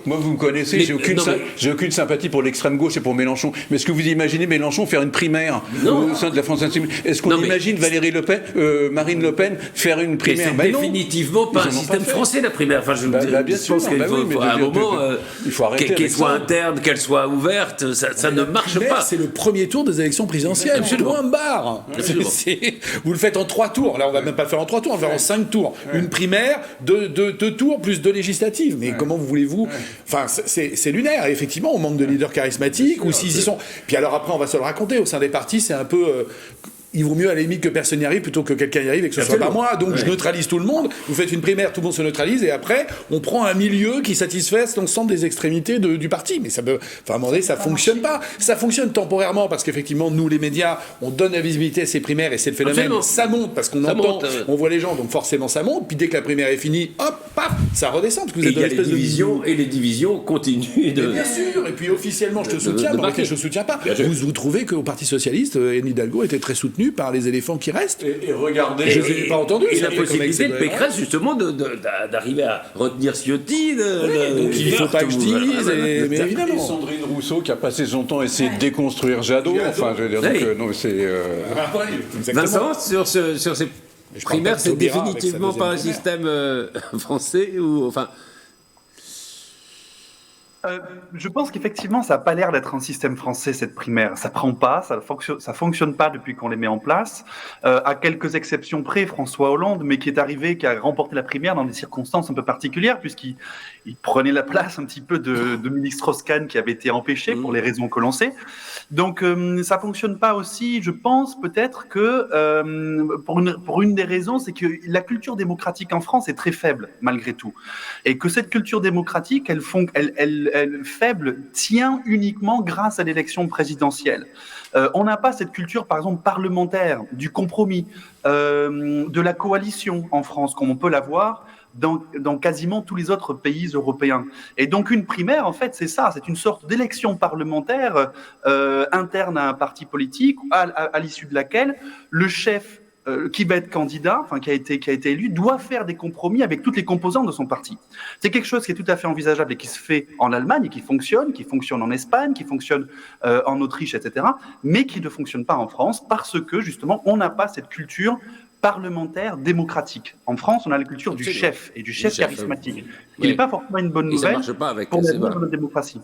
Moi, vous me connaissez, j'ai aucune sympathie pour l'extrême gauche et pour Mélenchon. Mais est-ce que vous imaginez Mélenchon faire une primaire au sein de la France Insoumise? Est-ce qu'on imagine Marine Le Pen faire une primaire? C'est définitivement pas un système français, la primaire. Enfin, je pense qu'il faut à un moment qu'elle soit interne, qu'elle soit ouverte, ça ne marche pas. C'est le premier tour des élections présidentielles. Point barre. Vous le faites en 3 tours. Là, on va même pas le faire en 3 tours, on va le faire en 5 tours. Une primaire, 2 tours, plus 2 législatives. Mais comment voulez-vous... Enfin, c'est lunaire. Et effectivement, on manque de leaders charismatiques, ou s'ils y sont... Puis alors après, on va se le raconter. Au sein des partis, c'est un peu... il vaut mieux à la limite que personne n'y arrive plutôt que quelqu'un y arrive et que ce soit pas moi. Donc je neutralise tout le monde. Vous faites une primaire, tout le monde se neutralise, et après on prend un milieu qui satisfait l'ensemble des extrémités du parti. Mais ça peut, enfin, à un moment donné, ça fonctionne pas. Ça fonctionne temporairement parce qu'effectivement nous les médias, on donne la visibilité à ces primaires et c'est le phénomène. Absolument. Ça monte parce qu'on entend, on voit les gens, donc forcément ça monte. Puis dès que la primaire est finie, hop, paf, ça redescend parce que vous êtes dans l'espèce de division et les divisions continuent de. Bien sûr. Et puis officiellement je te soutiens, mais je soutiens pas. Vous trouvez qu'au Parti socialiste, Anne Hidalgo était très soutenue par les éléphants qui restent. Et regardez, je n'ai pas entendu. Et la possibilité de Pécresse, justement, d'arriver à retenir Ciotti. Donc il ne faut pas que je dise. Mais évidemment. Et Sandrine Rousseau qui a passé son temps à essayer de déconstruire Jadot. Enfin, je veux dire, donc, non, c'est. Vincent, sur ces primaires, c'est définitivement pas un système français ou enfin. Je pense qu'effectivement, ça n'a pas l'air d'être un système français, cette primaire. Ça prend pas, ça fonctionne pas depuis qu'on les met en place. À quelques exceptions près, François Hollande, mais qui a remporté la primaire dans des circonstances un peu particulières, puisqu'il prenait la place un petit peu de Dominique Strauss-Kahn, qui avait été empêché pour les raisons que l'on sait. Donc, ça fonctionne pas aussi. Je pense peut-être que, pour une des raisons, c'est que la culture démocratique en France est très faible, malgré tout. Et que cette culture démocratique, elle faible tient uniquement grâce à l'élection présidentielle. On n'a pas cette culture, par exemple, parlementaire, du compromis, de la coalition en France, comme on peut l'avoir dans quasiment tous les autres pays européens. Et donc une primaire, en fait, c'est ça, c'est une sorte d'élection parlementaire interne à un parti politique, à l'issue de laquelle le chef qui va être candidat, enfin qui a été élu, doit faire des compromis avec toutes les composantes de son parti. C'est quelque chose qui est tout à fait envisageable et qui se fait en Allemagne et qui fonctionne en Espagne, qui fonctionne en Autriche, etc., mais qui ne fonctionne pas en France parce que justement on n'a pas cette culture parlementaire démocratique. En France, on a la culture du chef et du chef charismatique, ce qui n'est pas forcément une bonne nouvelle pour la démocratie.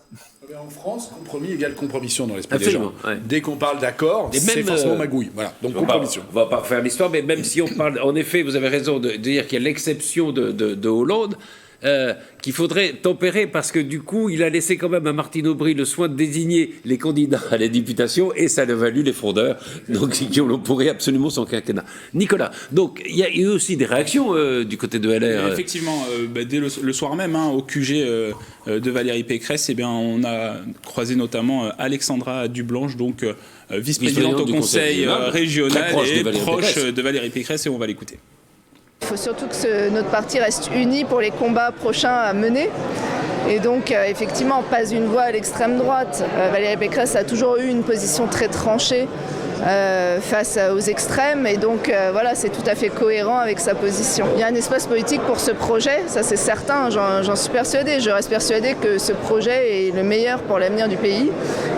En France, compromis égale compromission dans l'esprit des gens. Ouais. Dès qu'on parle d'accord, c'est forcément magouille. Voilà. Donc compromission. On va pas refaire l'histoire, mais même si on parle, en effet, vous avez raison de dire qu'il y a l'exception de Hollande. Qu'il faudrait tempérer parce que du coup il a laissé quand même à Martine Aubry le soin de désigner les candidats à la députation et ça lui a valu les frondeurs donc qui ont pourri absolument son quinquennat. Nicolas, donc il y a eu aussi des réactions du côté de LR. Effectivement, dès le soir même au QG de Valérie Pécresse, on a croisé notamment Alexandra Dublanche, donc vice-présidente au conseil régional et proche de Valérie Pécresse, et on va l'écouter. Il faut surtout que notre parti reste uni pour les combats prochains à mener. Et donc, effectivement, pas une voix à l'extrême droite. Valérie Pécresse a toujours eu une position très tranchée face aux extrêmes. Et donc, voilà, c'est tout à fait cohérent avec sa position. Il y a un espace politique pour ce projet, ça c'est certain, j'en suis persuadée. Je reste persuadée que ce projet est le meilleur pour l'avenir du pays.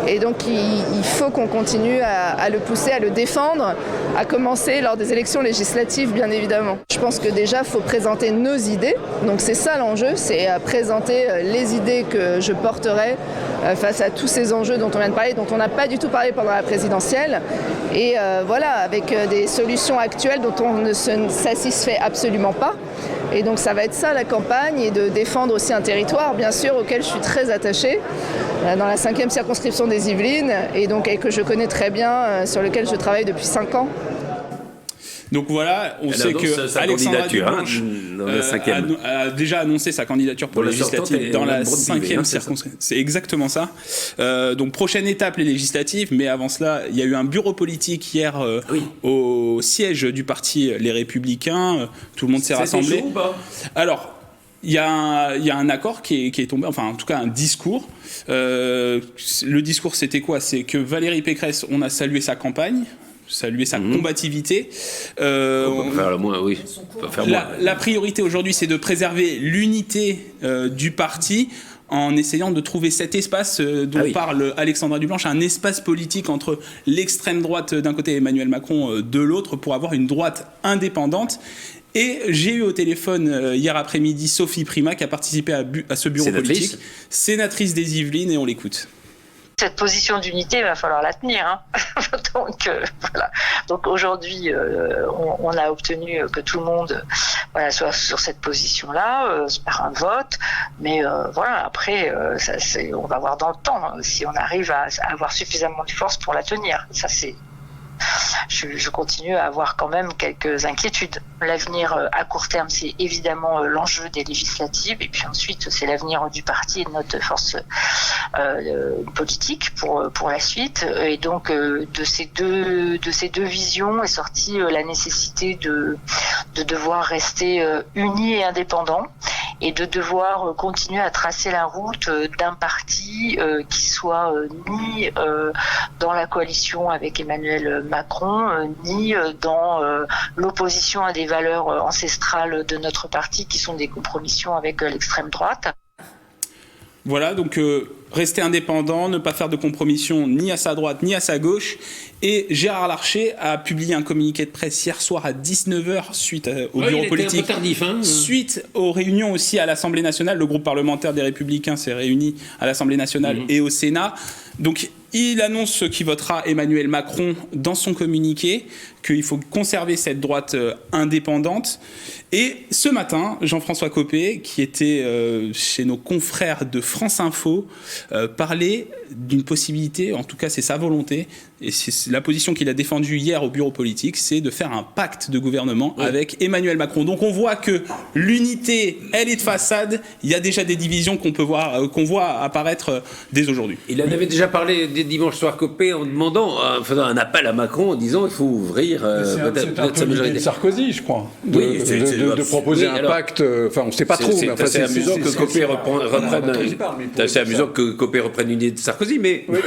Et donc, il faut qu'on continue à le pousser, à le défendre, à commencer lors des élections législatives, bien évidemment. Je pense que déjà, il faut présenter nos idées. Donc, c'est ça l'enjeu, c'est présenter les idées que je porterai face à tous ces enjeux dont on vient de parler, dont on n'a pas du tout parlé pendant la présidentielle. Et voilà, avec des solutions actuelles dont on ne se satisfait absolument pas. Et donc ça va être ça la campagne, et de défendre aussi un territoire, bien sûr, auquel je suis très attachée, dans la 5e circonscription des Yvelines, et que je connais très bien, sur lequel je travaille depuis 5 ans. Donc voilà, on sait que Alexandra Dublanche a déjà annoncé sa candidature pour les législatives dans la 5e circonscription. C'est exactement ça. Donc prochaine étape, les législatives, mais avant cela, il y a eu un bureau politique hier au siège du parti Les Républicains. Tout le monde s'est rassemblé. Chaud ou pas ? Alors, il y a un accord qui est tombé, enfin en tout cas un discours. Le discours, c'était quoi ? C'est que Valérie Pécresse, on a salué sa campagne, saluer sa combativité. La priorité aujourd'hui, c'est de préserver l'unité du parti en essayant de trouver cet espace dont parle Alexandra Dublanche, un espace politique entre l'extrême droite d'un côté et Emmanuel Macron de l'autre, pour avoir une droite indépendante. Et j'ai eu au téléphone hier après-midi Sophie Primas, qui a participé à ce bureau politique, sénatrice des Yvelines, et on l'écoute. Cette position d'unité, il va falloir la tenir. Hein. Voilà. Donc aujourd'hui, on a obtenu que tout le monde soit sur cette position-là, par un vote. Mais après, on va voir dans le temps si on arrive à avoir suffisamment de force pour la tenir. Ça, c'est... Je continue à avoir quand même quelques inquiétudes. L'avenir à court terme, c'est évidemment l'enjeu des législatives, et puis ensuite c'est l'avenir du parti et de notre force politique pour la suite. Et donc de ces deux visions est sortie la nécessité de devoir rester unis et indépendants, et de devoir continuer à tracer la route d'un parti qui soit ni dans la coalition avec Emmanuel Macron, ni dans l'opposition à des valeurs ancestrales de notre parti, qui sont des compromissions avec l'extrême droite. Voilà, donc rester indépendant, ne pas faire de compromission ni à sa droite ni à sa gauche. Et Gérard Larcher a publié un communiqué de presse hier soir à 19h suite au bureau politique. Un peu tardif, hein. Suite aux réunions aussi à l'Assemblée nationale. Le groupe parlementaire des Républicains s'est réuni à l'Assemblée nationale et au Sénat. Donc il annonce qu'il votera Emmanuel Macron dans son communiqué, qu'il faut conserver cette droite indépendante. Et ce matin, Jean-François Copé, qui était chez nos confrères de France Info, parlait d'une possibilité, en tout cas c'est sa volonté, et c'est la position qu'il a défendue hier au bureau politique, c'est de faire un pacte de gouvernement avec Emmanuel Macron. Donc on voit que l'unité, elle est de façade, il y a déjà des divisions qu'on voit apparaître dès aujourd'hui. Il en avait déjà parlé dimanche soir, Copé, en demandant, en faisant un appel à Macron, en disant il faut ouvrir peut-être sa majorité de Sarkozy, je crois, de proposer un pacte. Enfin, on ne sait pas trop. C'est assez amusant que Copé reprenne. C'est assez amusant que Copé reprenne une idée de Sarkozy, mais oui,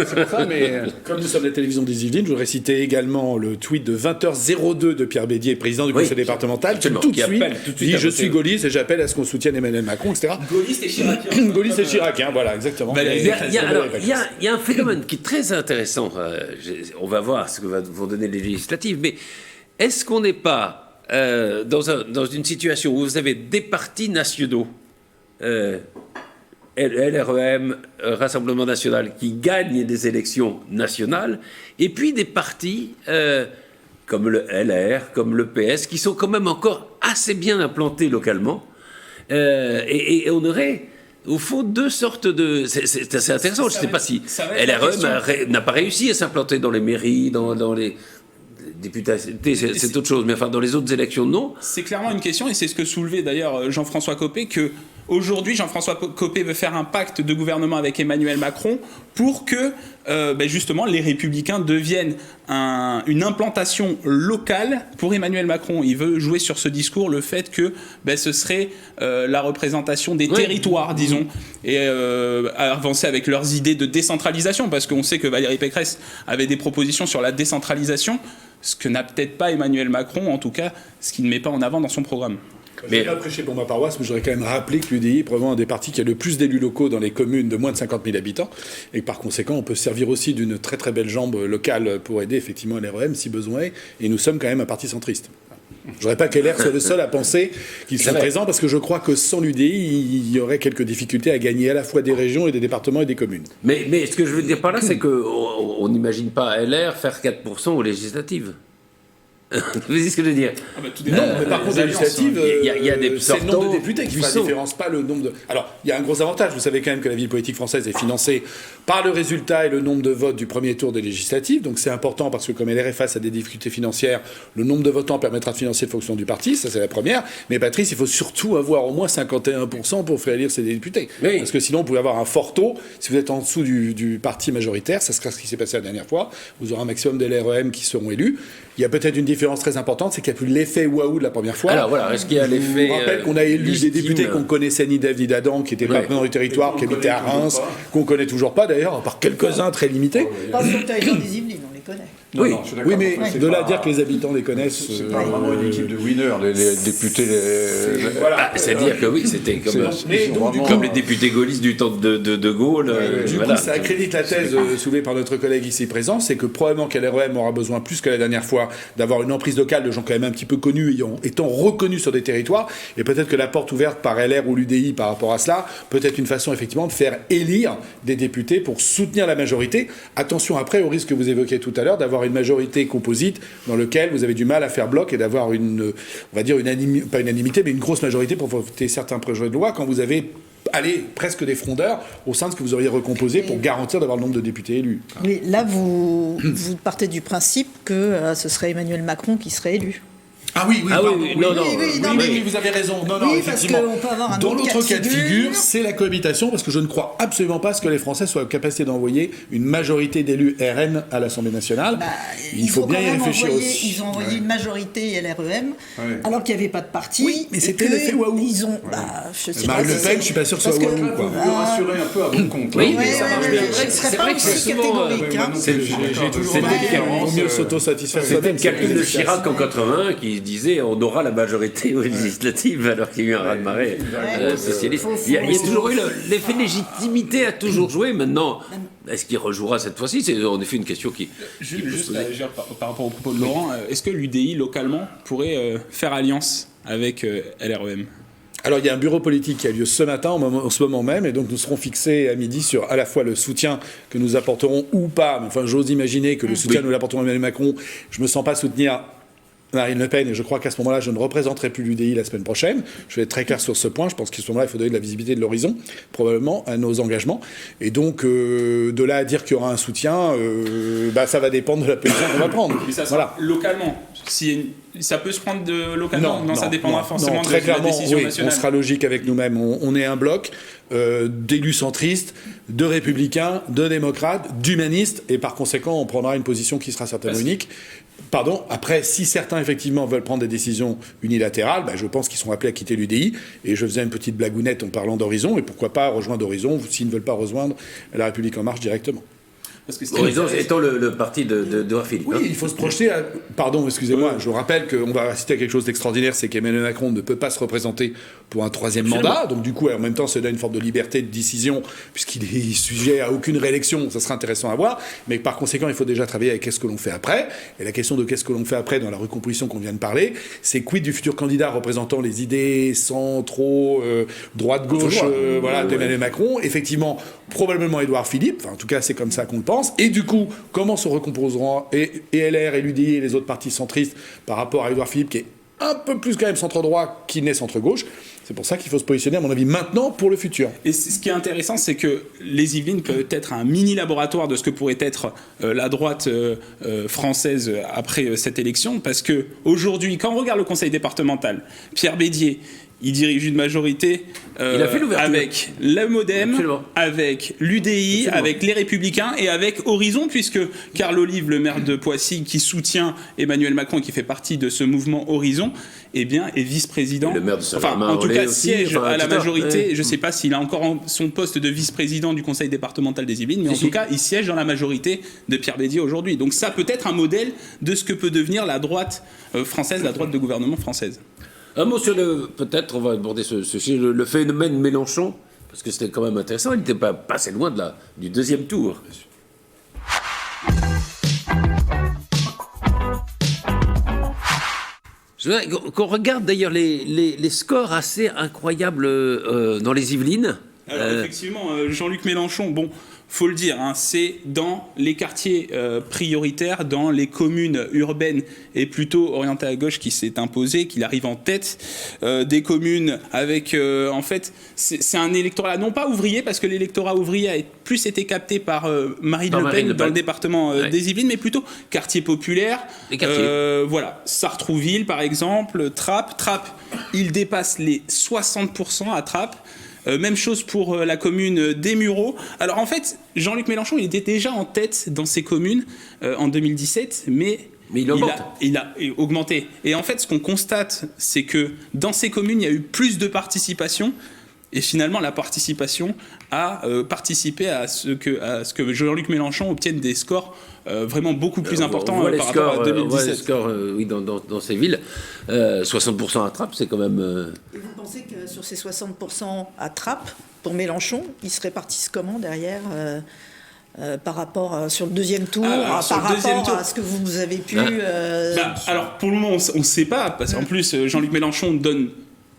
c'est pour ça. Mais comme nous sommes la télévision des Yvelines, je voudrais citer également le tweet de 20h02 de Pierre Bédier, président du conseil départemental, qui tout de suite dit je suis gaulliste et j'appelle à ce qu'on soutienne Emmanuel Macron, etc. Gaulliste et chiracien. Gaulliste et chiracien, voilà, exactement. Il y a un phénomène qui est très intéressant. On va voir ce que vont donner les législatives, mais est-ce qu'on n'est pas dans une situation où vous avez des partis nationaux, LREM, Rassemblement National, qui gagnent des élections nationales, et puis des partis comme le LR, comme le PS, qui sont quand même encore assez bien implantés localement, et on aurait au fond deux sortes de... C'est assez intéressant, je ne sais pas si LREM n'a pas réussi à s'implanter dans les mairies, dans les... députés, c'est autre chose, mais enfin dans les autres élections, non. C'est clairement une question, et c'est ce que soulevait d'ailleurs Jean-François Copé, que aujourd'hui Jean-François Copé veut faire un pacte de gouvernement avec Emmanuel Macron pour que justement les Républicains deviennent une implantation locale pour Emmanuel Macron. Il veut jouer sur ce discours, le fait que ce serait la représentation des territoires, disons, et avancer avec leurs idées de décentralisation, parce qu'on sait que Valérie Pécresse avait des propositions sur la décentralisation, ce que n'a peut-être pas Emmanuel Macron, en tout cas, ce qu'il ne met pas en avant dans son programme. Je ne vais pas prêcher pour ma paroisse, mais j'aurais quand même rappelé que l'UDI est probablement un des partis qui a le plus d'élus locaux dans les communes de moins de 50 000 habitants, et que par conséquent, on peut se servir aussi d'une très très belle jambe locale pour aider effectivement l'REM si besoin est, et nous sommes quand même un parti centriste. Je ne voudrais pas que LR soit le seul à penser qu'il soit présent, parce que je crois que sans l'UDI, il y aurait quelques difficultés à gagner à la fois des régions et des départements et des communes. Mais ce que je veux dire par là, c'est qu'on n'imagine pas LR faire 4% aux législatives. Vous voyez ce que je veux dire? Non, mais par contre, législative, il y a des c'est le nombre de députés qui fait la différence, pas le nombre de... Alors, il y a un gros avantage. Vous savez quand même que la vie politique française est financée par le résultat et le nombre de votes du premier tour des législatives. Donc c'est important parce que comme LR est face à des difficultés financières, le nombre de votants permettra de financer le fonctionnement du parti. Ça, c'est la première. Mais Patrice, il faut surtout avoir au moins 51% pour faire élire ses députés. Oui. Parce que sinon, vous pouvez avoir un fort taux. Si vous êtes en dessous du parti majoritaire, ça sera ce qui s'est passé la dernière fois. Vous aurez un maximum de LREM qui seront élus. Il y a peut-être une différence très importante, c'est qu'il n'y a plus l'effet waouh de la première fois. Alors voilà, est-ce qu'il y a l'effet... Je rappelle qu'on a élu des députés qu'on connaissait ni d'Ève ni d'Adam, qui étaient pas présents du territoire, qui habitaient à Reims, qu'on connaît toujours pas d'ailleurs, à part quelques-uns très limités. Pas sur le territoire des Yvelines, on les connaît. Oui, oui, mais de là à dire que les habitants les connaissent... C'est pas vraiment une équipe de winners, les députés... Voilà. C'est-à-dire que oui, c'était comme les députés gaullistes du temps de Gaulle. Du coup, ça accrédite la thèse soulevée par notre collègue ici présent, c'est que probablement qu'LREM aura besoin, plus que la dernière fois, d'avoir une emprise locale de gens quand même un petit peu connus, étant reconnus sur des territoires, et peut-être que la porte ouverte par LR ou l'UDI par rapport à cela, peut être une façon effectivement de faire élire des députés pour soutenir la majorité. Attention après au risque que vous évoquiez tout à l'heure, d'avoir une majorité composite dans lequel vous avez du mal à faire bloc et d'avoir on va dire pas unanimité, mais une grosse majorité pour voter certains projets de loi quand vous avez presque des frondeurs au sein de ce que vous auriez recomposé pour garantir d'avoir le nombre de députés élus. Mais là, vous partez du principe que ce serait Emmanuel Macron qui serait élu. Ah oui, non, mais vous avez raison. Non, effectivement. Parce qu'on peut avoir un dans l'autre cas de figure, figure, c'est la cohabitation, parce que je ne crois absolument pas que les Français soient en capacité d'envoyer une majorité d'élus RN à l'Assemblée nationale. Il faut bien y réfléchir aussi. Ils ont envoyé une majorité LREM, alors qu'il n'y avait pas de parti. Oui, mais c'était l'effet waouh. Ils ont... Marine Le Pen, je ne suis pas sûr que ce soit waouh. Vous le rassurez un peu à bon compte. Oui, mais ça marche bien. C'est vrai que c'est catégorique. J'ai toujours mieux s'auto-satisfaire. C'était le calcul de Chirac en 80 qui disait on aura la majorité aux législatives alors qu'il y a eu un raz-de-marée socialiste. Il y a toujours eu l'effet de légitimité a toujours joué. Maintenant, est-ce qu'il rejouera cette fois-ci? C'est en effet une question qui juste à agir par rapport au propos de Laurent. Est-ce que l'UDI localement pourrait faire alliance avec LREM? Alors, il y a un bureau politique qui a lieu ce matin, en ce moment même, et donc nous serons fixés à midi sur à la fois le soutien que nous apporterons ou pas. Enfin, j'ose imaginer que le soutien nous l'apporterons à Emmanuel Macron. Je ne me sens pas soutenir Marine Le Pen, et je crois qu'à ce moment-là, je ne représenterai plus l'UDI la semaine prochaine. Je vais être très clair sur ce point. Je pense qu'à ce moment-là, il faut donner de la visibilité de l'horizon, probablement, à nos engagements. Et donc, de là à dire qu'il y aura un soutien, ça va dépendre de la position qu'on va prendre. Mais ça sera localement. Ça peut se prendre localement. Ça dépendra forcément très de la clairement, décision oui, nationale. on sera logique avec nous-mêmes. On est un bloc d'élus centristes, de républicains, de démocrates, d'humanistes, et par conséquent, on prendra une position qui sera certainement unique. Pardon, après, si certains, effectivement, veulent prendre des décisions unilatérales, je pense qu'ils seront appelés à quitter l'UDI. Et je faisais une petite blagounette en parlant d'Horizon, et pourquoi pas rejoindre Horizon, s'ils ne veulent pas rejoindre La République En Marche directement. Horizon étant le parti de Philippe. Oui, il faut se projeter à... Pardon, excusez-moi, je vous rappelle qu'on va assister à quelque chose d'extraordinaire, c'est qu'Emmanuel Macron ne peut pas se représenter pour un troisième mandat, donc du coup, en même temps, ça donne une forme de liberté de décision, puisqu'il est sujet à aucune réélection, ça sera intéressant à voir, mais par conséquent, il faut déjà travailler avec qu'est-ce que l'on fait après, et la question de qu'est-ce que l'on fait après dans la recomposition qu'on vient de parler, c'est quid du futur candidat représentant les idées centraux, droite-gauche, d'Emmanuel Macron, effectivement, probablement Édouard Philippe, en tout cas, c'est comme ça qu'on le pense. Et du coup, comment se recomposeront et LR et l'UDI et les autres partis centristes par rapport à Édouard Philippe, qui est un peu plus quand même centre-droit qu'il n'est centre-gauche. C'est pour ça qu'il faut se positionner, à mon avis, maintenant pour le futur. Et ce qui est intéressant, c'est que les Yvelines peuvent être un mini-laboratoire de ce que pourrait être la droite française après cette élection, parce que aujourd'hui, quand on regarde le conseil départemental, Pierre Bédier, il dirige une majorité avec le MoDem, avec l'UDI, avec les Républicains et avec Horizon, puisque Carl Olive, le maire de Poissy, qui soutient Emmanuel Macron et qui fait partie de ce mouvement Horizon, est vice-président. Le maire de Saint-Germain, en tout cas, aussi, siège à la majorité. Ouais. Je ne sais pas s'il a encore son poste de vice-président du conseil départemental des Yvelines, mais en tout cas, il siège dans la majorité de Pierre Bédier aujourd'hui. Donc ça peut être un modèle de ce que peut devenir la droite française, la droite de gouvernement française. Un mot sur peut-être, on va aborder le phénomène Mélenchon, parce que c'était quand même intéressant, il n'était pas passé loin du deuxième tour. Je voudrais qu'on regarde d'ailleurs les scores assez incroyables dans les Yvelines. Alors effectivement, Jean-Luc Mélenchon, faut le dire, c'est dans les quartiers prioritaires, dans les communes urbaines et plutôt orientées à gauche qui s'est imposé, qu'il arrive en tête. Des communes avec, en fait, c'est un électorat non pas ouvrier, parce que l'électorat ouvrier a plus été capté par Marine Le Pen dans le département des Yvelines, mais plutôt quartier populaire. Sartrouville par exemple, Trappes, il dépasse les 60% à Trappes. Même chose pour la commune des Mureaux. Alors en fait, Jean-Luc Mélenchon, il était déjà en tête dans ces communes en 2017, mais il a augmenté. Et en fait, ce qu'on constate, c'est que dans ces communes, il y a eu plus de participation. Et finalement, la participation a participé à ce que Jean-Luc Mélenchon obtienne des scores vraiment beaucoup plus importants par rapport à 2017. On voit les scores dans ces villes. 60% à Trappes, c'est quand même... Et vous pensez que sur ces 60% à Trappes, pour Mélenchon, ils se répartissent comment derrière par rapport sur le deuxième tour, à ce que vous avez pu... Alors, pour le moment, on ne sait pas, parce qu'en plus, Jean-Luc Mélenchon donne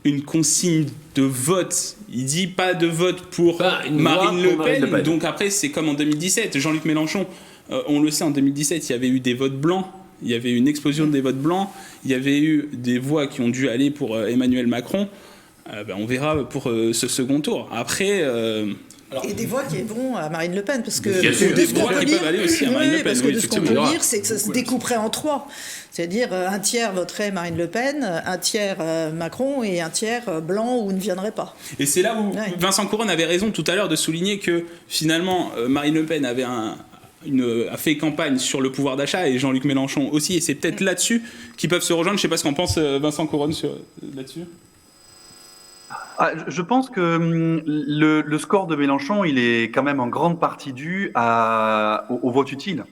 une consigne de vote. Il dit pas de vote pour Marine Le Pen. Donc après, c'est comme en 2017. Jean-Luc Mélenchon, on le sait, en 2017, il y avait eu des votes blancs. Il y avait eu une explosion des votes blancs. Il y avait eu des voix qui ont dû aller pour Emmanuel Macron. On verra pour ce second tour. Après... et des voix qui vont à Marine Le Pen, parce que des voix qui peuvent aller aussi à Marine Le Pen. Parce que de ce qu'on peut dire, c'est que ça se découperait en trois. C'est-à-dire un tiers voterait Marine Le Pen, un tiers Macron et un tiers blanc ou ne viendrait pas. Et c'est là où Vincent Couronne avait raison tout à l'heure de souligner que finalement Marine Le Pen avait a fait campagne sur le pouvoir d'achat et Jean-Luc Mélenchon aussi, et c'est peut-être là-dessus qu'ils peuvent se rejoindre. Je ne sais pas ce qu'en pense Vincent Couronne là-dessus. Je pense que le score de Mélenchon, il est quand même en grande partie dû au vote utile.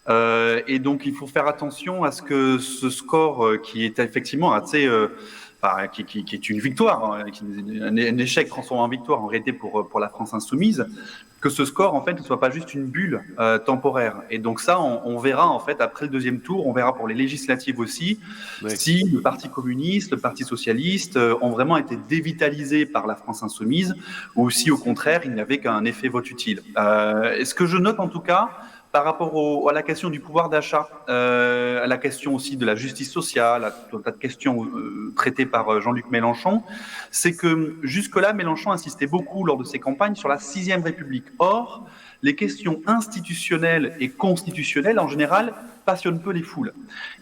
Et donc, il faut faire attention à ce que ce score, qui est effectivement assez, qui est une victoire, hein, un échec transformé en victoire en réalité pour la France insoumise, que ce score en fait ne soit pas juste une bulle temporaire. Et donc ça, on verra en fait après le deuxième tour, on verra pour les législatives aussi, si le Parti communiste, le Parti socialiste ont vraiment été dévitalisés par la France insoumise, ou si au contraire il n'y avait qu'un effet vote utile. Et ce que je note en tout cas, par rapport à la question du pouvoir d'achat, à la question aussi de la justice sociale, à tout un tas de questions traitées par Jean-Luc Mélenchon, c'est que jusque-là, Mélenchon insistait beaucoup lors de ses campagnes sur la 6e République. Or, les questions institutionnelles et constitutionnelles, en général, passionnent peu les foules.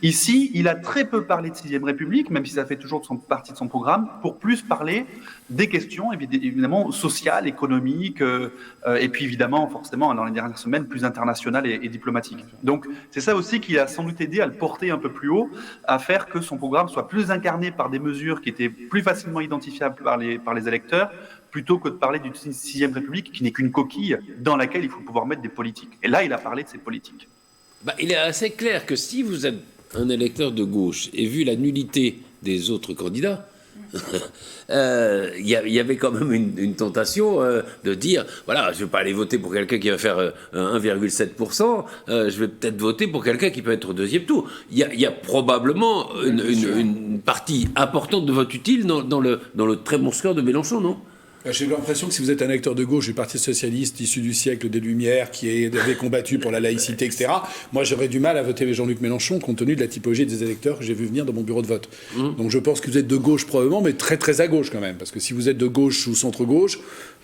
Ici, il a très peu parlé de 6e République, même si ça fait toujours partie de son programme, pour plus parler des questions, évidemment, sociales, économiques, et puis évidemment, forcément, dans les dernières semaines, plus internationales et diplomatiques. Donc, c'est ça aussi qui a sans doute aidé à le porter un peu plus haut, à faire que son programme soit plus incarné par des mesures qui étaient plus facilement identifiables par les électeurs, plutôt que de parler d'une 6e République qui n'est qu'une coquille dans laquelle il faut pouvoir mettre des politiques. Et là, il a parlé de ces politiques. Il est assez clair que si vous êtes un électeur de gauche et vu la nullité des autres candidats, il y avait quand même une tentation de dire, voilà, je ne vais pas aller voter pour quelqu'un qui va faire 1,7%, je vais peut-être voter pour quelqu'un qui peut être au deuxième tour. Il y a probablement une partie importante de vote utile dans le très bon score de Mélenchon, non ? J'ai l'impression que si vous êtes un électeur de gauche du Parti socialiste issu du siècle des Lumières, qui avait combattu pour la laïcité, etc., moi j'aurais du mal à voter Jean-Luc Mélenchon compte tenu de la typologie des électeurs que j'ai vu venir dans mon bureau de vote. Donc je pense que vous êtes de gauche probablement, mais très très à gauche quand même. Parce que si vous êtes de gauche ou centre-gauche,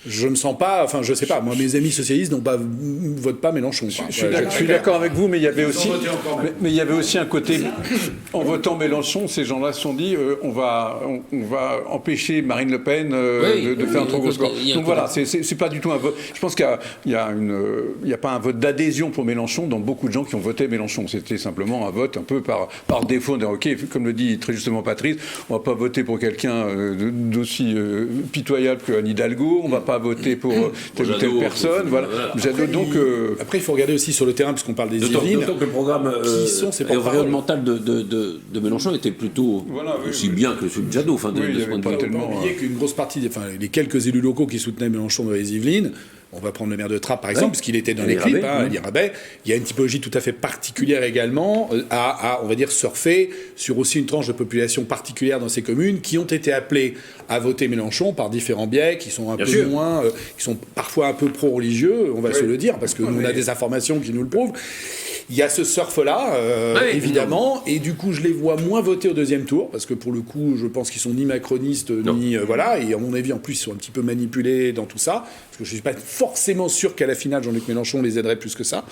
je ne sens pas, enfin je sais pas, moi mes amis socialistes ne votent pas Mélenchon. Je suis d'accord avec vous, mais il y avait aussi un côté, en votant Mélenchon, ces gens-là se sont dit, on va empêcher Marine Le Pen de faire un trop gros score. Donc voilà, c'est pas du tout un vote. Je pense qu'il y a pas un vote d'adhésion pour Mélenchon dans beaucoup de gens qui ont voté Mélenchon. C'était simplement un vote un peu par défaut. Ok, comme le dit très justement Patrice, on va pas voter pour quelqu'un d'aussi pitoyable que Anne Hidalgo. On va pas voter pour telle ou telle personne. Voilà. Après, il faut regarder aussi sur le terrain, puisqu'on parle des Yvelines. D'autant que le programme environnemental de Mélenchon était plutôt aussi bien que celui de Jadot. Enfin, de ce point de vue. Il ne faut pas oublier qu'une grosse partie, les quelques élus locaux qui soutenaient Mélenchon dans les Yvelines, on va prendre le maire de Trappes par exemple, puisqu'il était dans les clips, Ali Rabet. Il y a une typologie tout à fait particulière également à on va dire, surfer sur aussi une tranche de population particulière dans ces communes qui ont été appelées à voter Mélenchon par différents biais, qui sont un peu moins, qui sont parfois un peu pro-religieux, on va se le dire, parce que nous on a des informations qui nous le prouvent. Il y a ce surf-là, évidemment, et du coup, je les vois moins voter au deuxième tour, parce que pour le coup, je pense qu'ils sont ni macronistes, ni... voilà, et à mon avis, en plus, ils sont un petit peu manipulés dans tout ça, parce que je ne suis pas forcément sûr qu'à la finale, Jean-Luc Mélenchon les aiderait plus que ça.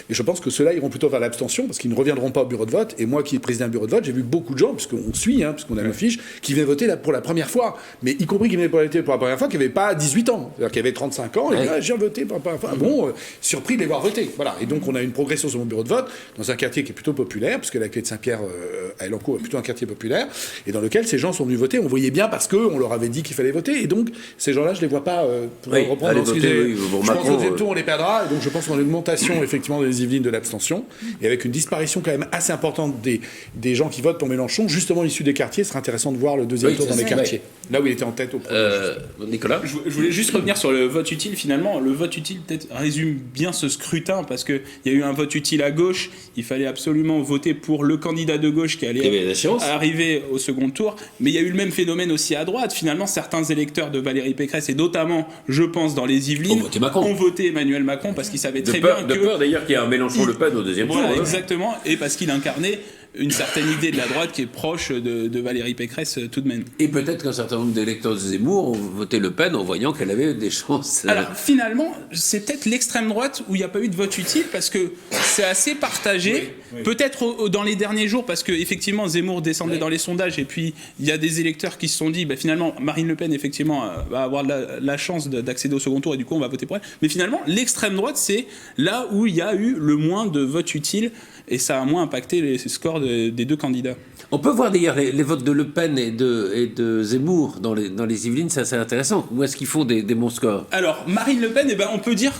Et je pense que ceux-là iront plutôt vers l'abstention, parce qu'ils ne reviendront pas au bureau de vote. Et moi, qui est président du bureau de vote, j'ai vu beaucoup de gens, puisqu'on suit, puisqu'on a une fiche, qui venaient voter pour la première fois, mais y compris qui venaient voter pour la première fois, qui n'avaient pas 18 ans, c'est-à-dire qui avaient 35 ans, et j'ai voté pour la première fois. Bon, surpris de les voir voter. Voilà. Et donc, on a une progression sur mon bureau de vote, dans un quartier qui est plutôt populaire, puisque la clé de Saint-Pierre à Elancourt est plutôt un quartier populaire, et dans lequel ces gens sont venus voter. On voyait bien parce qu'on leur avait dit qu'il fallait voter, et donc ces gens-là, je ne les vois pas reprendre dans ce qu'ils avaient. Je pense qu'au deuxième tour, on les perdra, et donc je pense qu'on a une augmentation effectivement des Yvelines de l'abstention, et avec une disparition quand même assez importante des gens qui votent pour Mélenchon, justement issus des quartiers. Ce serait intéressant de voir le deuxième tour dans les quartiers, là où il était en tête au premier. Nicolas, je voulais juste revenir sur le vote utile. Finalement, le vote utile peut-être résume bien ce scrutin, parce qu'il y a eu un vote utile à gauche. Il fallait absolument voter pour le candidat de gauche qui allait arriver au second tour. Mais il y a eu le même phénomène aussi à droite. Finalement, certains électeurs de Valérie Pécresse, et notamment, je pense, dans les Yvelines, ont voté Emmanuel Macron parce qu'ils savaient très bien que... De peur d'ailleurs qu'il y ait un Mélenchon-Le Pen au deuxième tour. Voilà, exactement. Et parce qu'il incarnait une certaine idée de la droite qui est proche de Valérie Pécresse tout de même. Et peut-être qu'un certain nombre d'électeurs de Zemmour ont voté Le Pen en voyant qu'elle avait des chances. Alors finalement, c'est peut-être l'extrême droite où il n'y a pas eu de vote utile, parce que c'est assez partagé. Oui. Peut-être dans les derniers jours, parce qu'effectivement Zemmour descendait dans les sondages, et puis il y a des électeurs qui se sont dit finalement Marine Le Pen effectivement va avoir la chance d'accéder au second tour, et du coup on va voter pour elle. Mais finalement l'extrême droite, c'est là où il y a eu le moins de votes utiles, et ça a moins impacté les scores des deux candidats. On peut voir d'ailleurs les votes de Le Pen et de Zemmour dans les Yvelines, c'est assez intéressant. Où est-ce qu'ils font des bons scores ? Alors, Marine Le Pen, on peut dire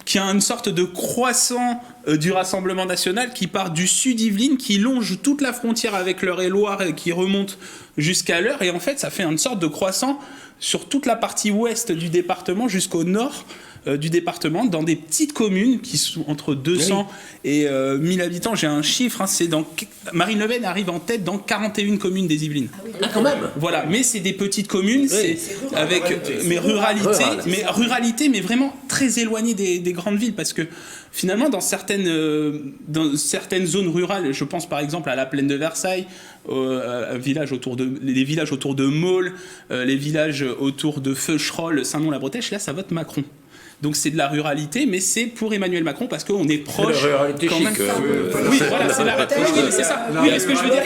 qui a une sorte de croissant du Rassemblement national qui part du sud Yvelines, qui longe toute la frontière avec l'Eure-et-Loire et qui remonte jusqu'à l'Eure. Et en fait, ça fait une sorte de croissant sur toute la partie ouest du département jusqu'au nord du département, dans des petites communes qui sont entre 200 et 1000 habitants. J'ai un chiffre, Marine Le Pen arrive en tête dans 41 communes des Yvelines. Ah, quand même. Voilà, mais c'est des petites communes, avec ruralité, mais vraiment très éloignées des grandes villes, parce que finalement, dans certaines zones rurales, je pense par exemple à la plaine de Versailles, les villages autour de Maule, les villages autour de Feucherolles, Saint-Nom-la-Bretèche, là ça vote Macron. Donc c'est de la ruralité, mais c'est pour Emmanuel Macron parce qu'on est proche. C'est la ruralité quand chic. même. Oui, voilà, c'est la ruralité. Oui, c'est ça. Oui, est-ce que je veux dire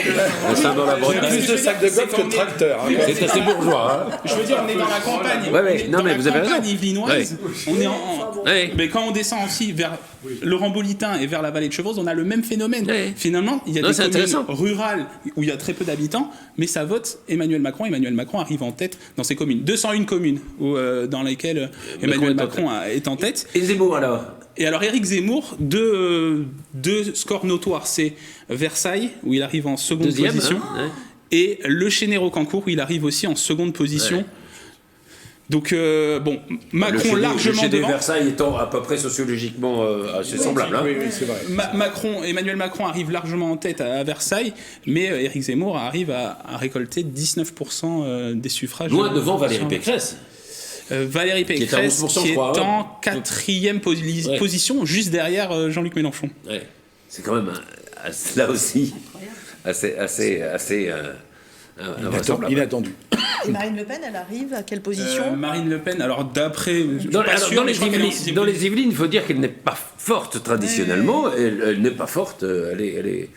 Plus de sacs de golf que de tracteurs. C'est assez bourgeois. Je veux dire, on est dans la campagne. Ouais. Non, mais vous avez raison. Dans la campagne yvelinoise, on est mais quand on descend aussi vers le Rambolitain et vers la vallée de Chevreuse, on a le même phénomène. Finalement, il y a des communes rurales où il y a très peu d'habitants, mais ça vote Emmanuel Macron. Emmanuel Macron arrive en tête dans ces communes. 201 communes dans lesquelles Emmanuel Macron est en tête. Et Zemmour alors ? Et alors Éric Zemmour, deux scores notoires, c'est Versailles où il arrive en seconde position, et Le Chesnay-Rocancourt où il arrive aussi en seconde position. Ouais. Donc Macron largement devant. Versailles étant à peu près sociologiquement assez semblable. Oui, c'est vrai. Emmanuel Macron arrive largement en tête à Versailles, mais Éric Zemmour arrive à récolter 19% des suffrages. Loin devant Valérie Pécresse. Valérie Pécresse qui est en 4e position, juste derrière Jean-Luc Mélenchon. Ouais. C'est quand même là aussi assez inattendu. Et Marine Le Pen, elle arrive à quelle position ? Marine Le Pen, alors d'après... Dans les Yvelines, il faut dire qu'elle n'est pas forte traditionnellement. Elle n'est pas forte, elle est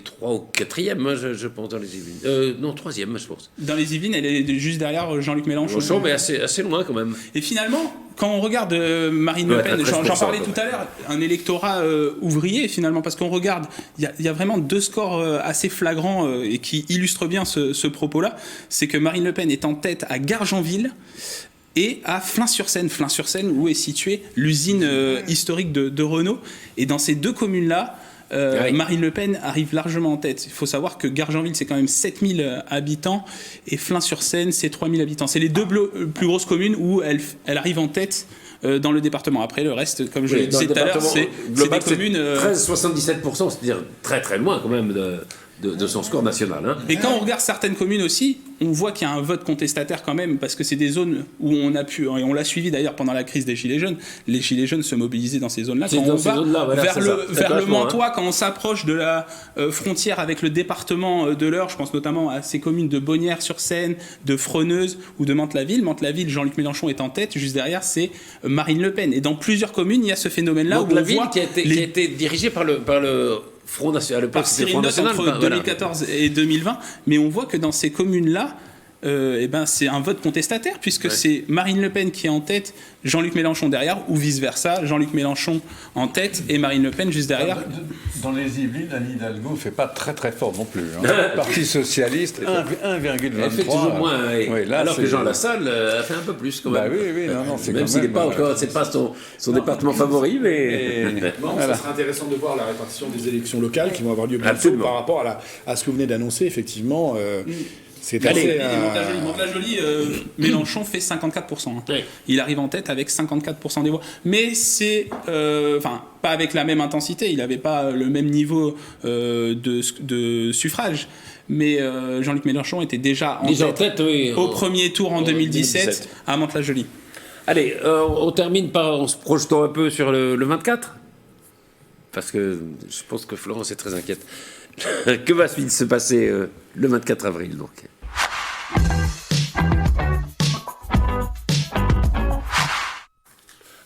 3 ou 4e, moi, je pense, dans les Yvelines. Non, 3e, je pense. Dans les Yvelines, elle est juste derrière Jean-Luc Mélenchon. Mais assez loin quand même. Et finalement, quand on regarde Marine Le Pen, j'en parlais tout à l'heure, un électorat ouvrier finalement, parce qu'on regarde, il y a vraiment deux scores assez flagrants et qui illustrent bien ce propos-là. C'est que Marine Le Pen est en tête à Gargenville et à Flins-sur-Seine. Flins-sur-Seine, où est située l'usine historique de Renault. Et dans ces deux communes-là, Marine Le Pen arrive largement en tête. Il faut savoir que Gargenville, c'est quand même 7000 habitants et Flins-sur-Seine, c'est 3000 habitants. C'est les deux plus grosses communes où elle arrive en tête dans le département. Après, le reste, comme je le disais tout à l'heure, c'est des communes... 13,77%, c'est-à-dire très très loin quand même de son score national. Hein. Et quand on regarde certaines communes aussi, on voit qu'il y a un vote contestataire quand même, parce que c'est des zones où on a pu, et on l'a suivi d'ailleurs pendant la crise des Gilets jaunes, les Gilets jaunes se mobilisaient dans ces zones-là. Quand on va vers le Mantois, quand on s'approche de la frontière avec le département de l'Eure, je pense notamment à ces communes de Bonnières-sur-Seine, de Freneuse ou de Mantes-la-Ville. Mantes-la-Ville, Jean-Luc Mélenchon est en tête, juste derrière c'est Marine Le Pen. Et dans plusieurs communes, il y a ce phénomène-là. Donc où la ville qui a été dirigée par le Front National, par Cyril Notte entre 2014 et 2020, mais on voit que dans ces communes-là, c'est un vote contestataire, puisque c'est Marine Le Pen qui est en tête, Jean-Luc Mélenchon derrière, ou vice-versa, Jean-Luc Mélenchon en tête et Marine Le Pen juste derrière. Dans les Yvelines, Anne Hidalgo ne fait pas très très fort non plus. Hein. Parti socialiste, 1,23. Elle fait toujours moins, alors que Jean Lassalle a fait un peu plus quand même. Même s'il n'est pas encore, c'est pas son département favori, mais... Ça sera intéressant de voir la répartition des élections locales qui vont avoir lieu bientôt par rapport à ce que vous venez d'annoncer, effectivement. C'est assez... Mantes-la-Jolie, Mélenchon fait 54%. Il arrive en tête avec 54% des voix. Mais c'est... pas avec la même intensité. Il n'avait pas le même niveau de suffrage. Mais Jean-Luc Mélenchon était déjà en tête au premier tour en 2017 à Mantes-la-Jolie. Allez, on termine en se projetant un peu sur le 24. Parce que je pense que Florence est très inquiète. Que va-t-il se passer le 24 avril donc ?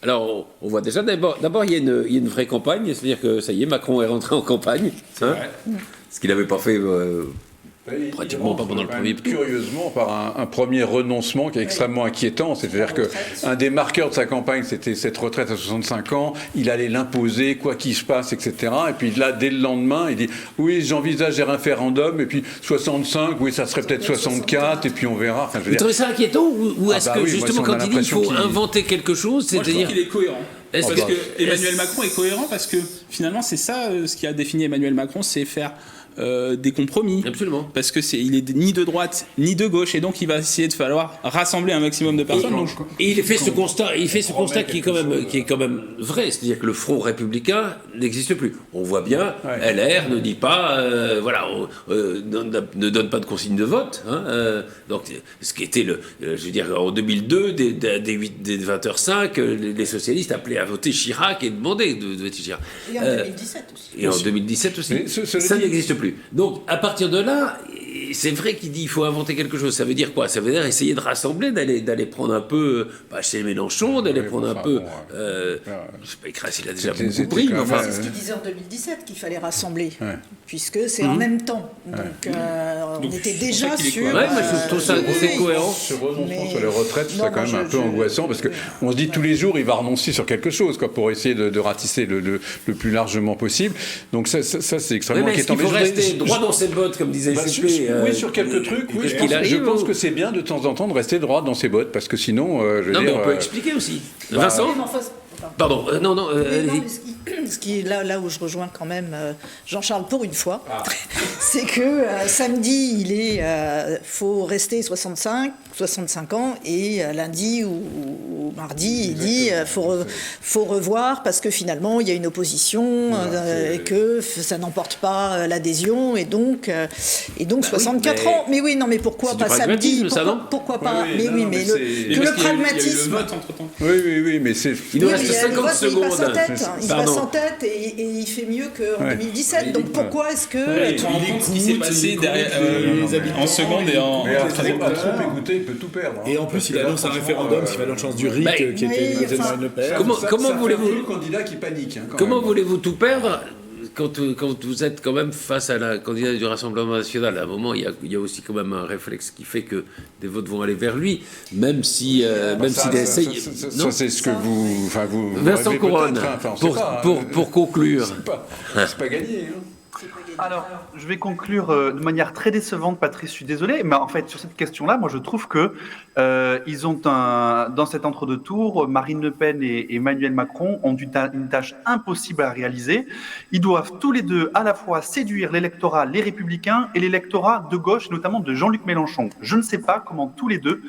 Alors, on voit déjà, d'abord il y a une vraie campagne, c'est-à-dire que ça y est, Macron est rentré en campagne, ce qu'il n'avait pas fait pratiquement pas pendant le premier tour. Curieusement, par un premier renoncement qui est extrêmement inquiétant, c'est-à-dire qu'un des marqueurs de sa campagne, c'était cette retraite à 65 ans, il allait l'imposer, quoi qu'il se passe, etc. Et puis là, dès le lendemain, il dit « Oui, j'envisage un référendum, et puis 65, oui, ça serait peut-être 64, et puis on verra. » Vous trouvez ça inquiétant ou est-ce que justement quand il dit qu'il faut inventer quelque chose, c'est-à-dire... Moi, je trouve qu'il est cohérent. Parce que Emmanuel Macron est cohérent, parce que finalement, c'est ça ce qui a défini Emmanuel Macron, c'est faire des compromis. Absolument. Parce que il est ni de droite ni de gauche, et donc il va essayer de falloir rassembler un maximum de personnes. Et il fait ce constat qui est quand même vrai, c'est-à-dire que le Front républicain n'existe plus. On voit bien, LR ne dit pas, ne donne pas de consigne de vote. Donc, ce qui était je veux dire, en 2002, des 20h05, les socialistes appelaient à voter Chirac et demandaient de voter Chirac. Et en 2017 aussi. Et en 2017 aussi. Ça n'existe plus. Donc, à partir de là, c'est vrai qu'il dit qu'il faut inventer quelque chose. Ça veut dire quoi? Ça veut dire essayer de rassembler, d'aller prendre un peu, chez Mélenchon, d'aller prendre un peu. Je sais pas, Pécresse, il a déjà beaucoup pris. C'est ce qu'il disait en 2017 qu'il fallait rassembler, puisque c'est en même temps. Donc, on était déjà sur. Ouais, moi je trouve ça c'est cohérent. Ce renoncement sur les retraites, c'est quand même un peu angoissant, parce qu'on se dit tous les jours, il va renoncer sur quelque chose, quoi, pour essayer de ratisser le plus largement possible. Donc ça c'est extrêmement inquiétant. Il faut rester droit dans ses bottes, comme disait Juppé. Oui, sur quelques trucs, oui, je pense que c'est bien de temps en temps de rester droit dans ses bottes, parce que sinon, mais on peut expliquer aussi. Vincent ? Pardon, Ce qui est là où je rejoins quand même Jean-Charles pour une fois, c'est que samedi, faut rester 65 ans, et lundi ou mardi, il dit faut revoir, parce que finalement, il y a une opposition, et que ça n'emporte pas l'adhésion, et donc 64 ans. Mais oui, non, mais pourquoi pas samedi? Pourquoi pas? Mais le pragmatisme. Oui, mais c'est. Il nous reste 50 secondes. Il passe en tête et il fait mieux qu'en 2017. Donc pourquoi est-ce que... Tu te rends compte ce qui s'est passé en seconde et en... À trop écouter, il peut tout perdre. Et en plus, il annonce un référendum s'il va dans le chance du RIC, qui était une Marine Le Pen. Comment voulez-vous... le candidat qui panique. Comment voulez-vous tout perdre quand vous êtes quand même face à la candidature du Rassemblement national? À un moment, il y a aussi quand même un réflexe qui fait que des votes vont aller vers lui, même s'il essaye. Ça, c'est ce que vous Vincent Couronne, pour conclure. C'est pas gagné. Alors, je vais conclure de manière très décevante, Patrice, je suis désolé, mais en fait, sur cette question-là, moi, je trouve que ils ont dans cet entre-deux-tours, Marine Le Pen et Emmanuel Macron ont une tâche impossible à réaliser. Ils doivent tous les deux à la fois séduire l'électorat, les Républicains, et l'électorat de gauche, notamment de Jean-Luc Mélenchon. Je ne sais pas comment tous les deux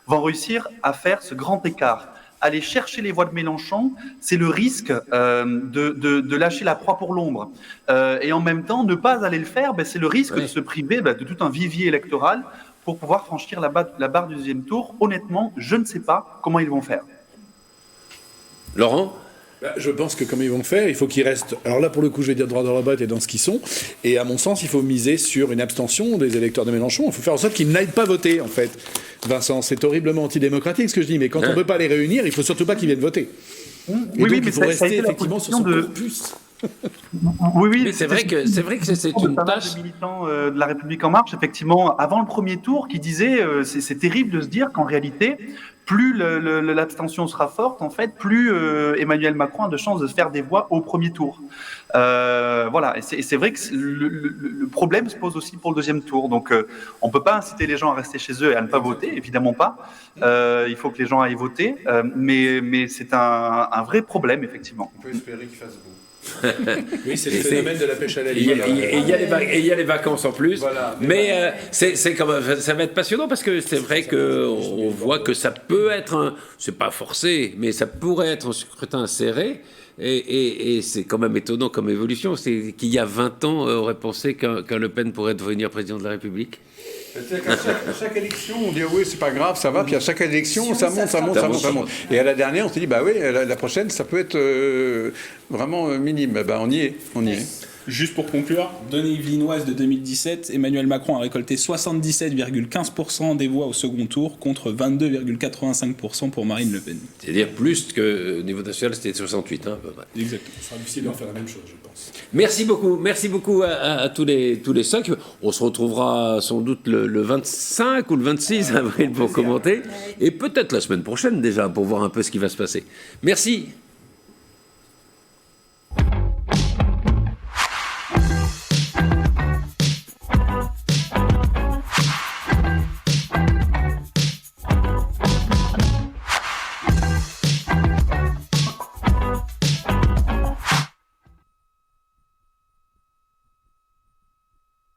vont réussir à faire ce grand écart. Aller chercher les voix de Mélenchon, c'est le risque de lâcher la proie pour l'ombre. Et en même temps, ne pas aller le faire, c'est le risque de se priver de tout un vivier électoral pour pouvoir franchir la barre du deuxième tour. Honnêtement, je ne sais pas comment ils vont faire. Laurent ? Je pense que comme ils vont faire, il faut qu'ils restent. Alors là, pour le coup, je vais dire droit dans la botte et dans ce qu'ils sont. Et à mon sens, il faut miser sur une abstention des électeurs de Mélenchon. Il faut faire en sorte qu'ils n'aillent pas voter, en fait. Vincent, c'est horriblement antidémocratique ce que je dis, mais quand on ne peut pas les réunir, il faut surtout pas qu'ils viennent voter. Oui, mais il faut rester effectivement sur son corpus. Oui, mais c'est vrai que c'est une tâche. De militants de la République en marche, effectivement, avant le premier tour, qui disaient c'est terrible de se dire qu'en réalité, plus l'abstention sera forte, en fait, plus Emmanuel Macron a de chances de se faire des voix au premier tour. Voilà, et c'est vrai que le problème se pose aussi pour le deuxième tour. Donc, on peut pas inciter les gens à rester chez eux et à ne pas voter, évidemment pas. Il faut que les gens aillent voter, mais c'est un vrai problème, effectivement. On peut espérer qu'il fasse beau. Oui, c'est le phénomène de la pêche à la ligne. Et il y a les vacances en plus. Voilà. Mais c'est quand même, ça va être passionnant, parce que c'est vrai qu'on voit que ça peut être c'est pas forcé, mais ça pourrait être un scrutin serré. Et c'est quand même étonnant comme évolution. C'est qu'il y a 20 ans, on aurait pensé qu'un Le Pen pourrait devenir président de la République. À chaque élection, on dit oui, c'est pas grave, ça va. Puis à chaque élection, ça monte. Et à la dernière, on se dit bah oui, la prochaine, ça peut être vraiment minime. On y est. Juste pour conclure, données yvelinoises de 2017, Emmanuel Macron a récolté 77,15% des voix au second tour contre 22,85% pour Marine Le Pen. C'est-à-dire plus que au niveau national, c'était 68, à peu près. Exactement. Ce sera difficile d'en faire la même chose, je pense. Merci beaucoup à tous les 5. On se retrouvera sans doute le 25 ou le 26 avril pour commenter, et peut-être la semaine prochaine déjà pour voir un peu ce qui va se passer. Merci.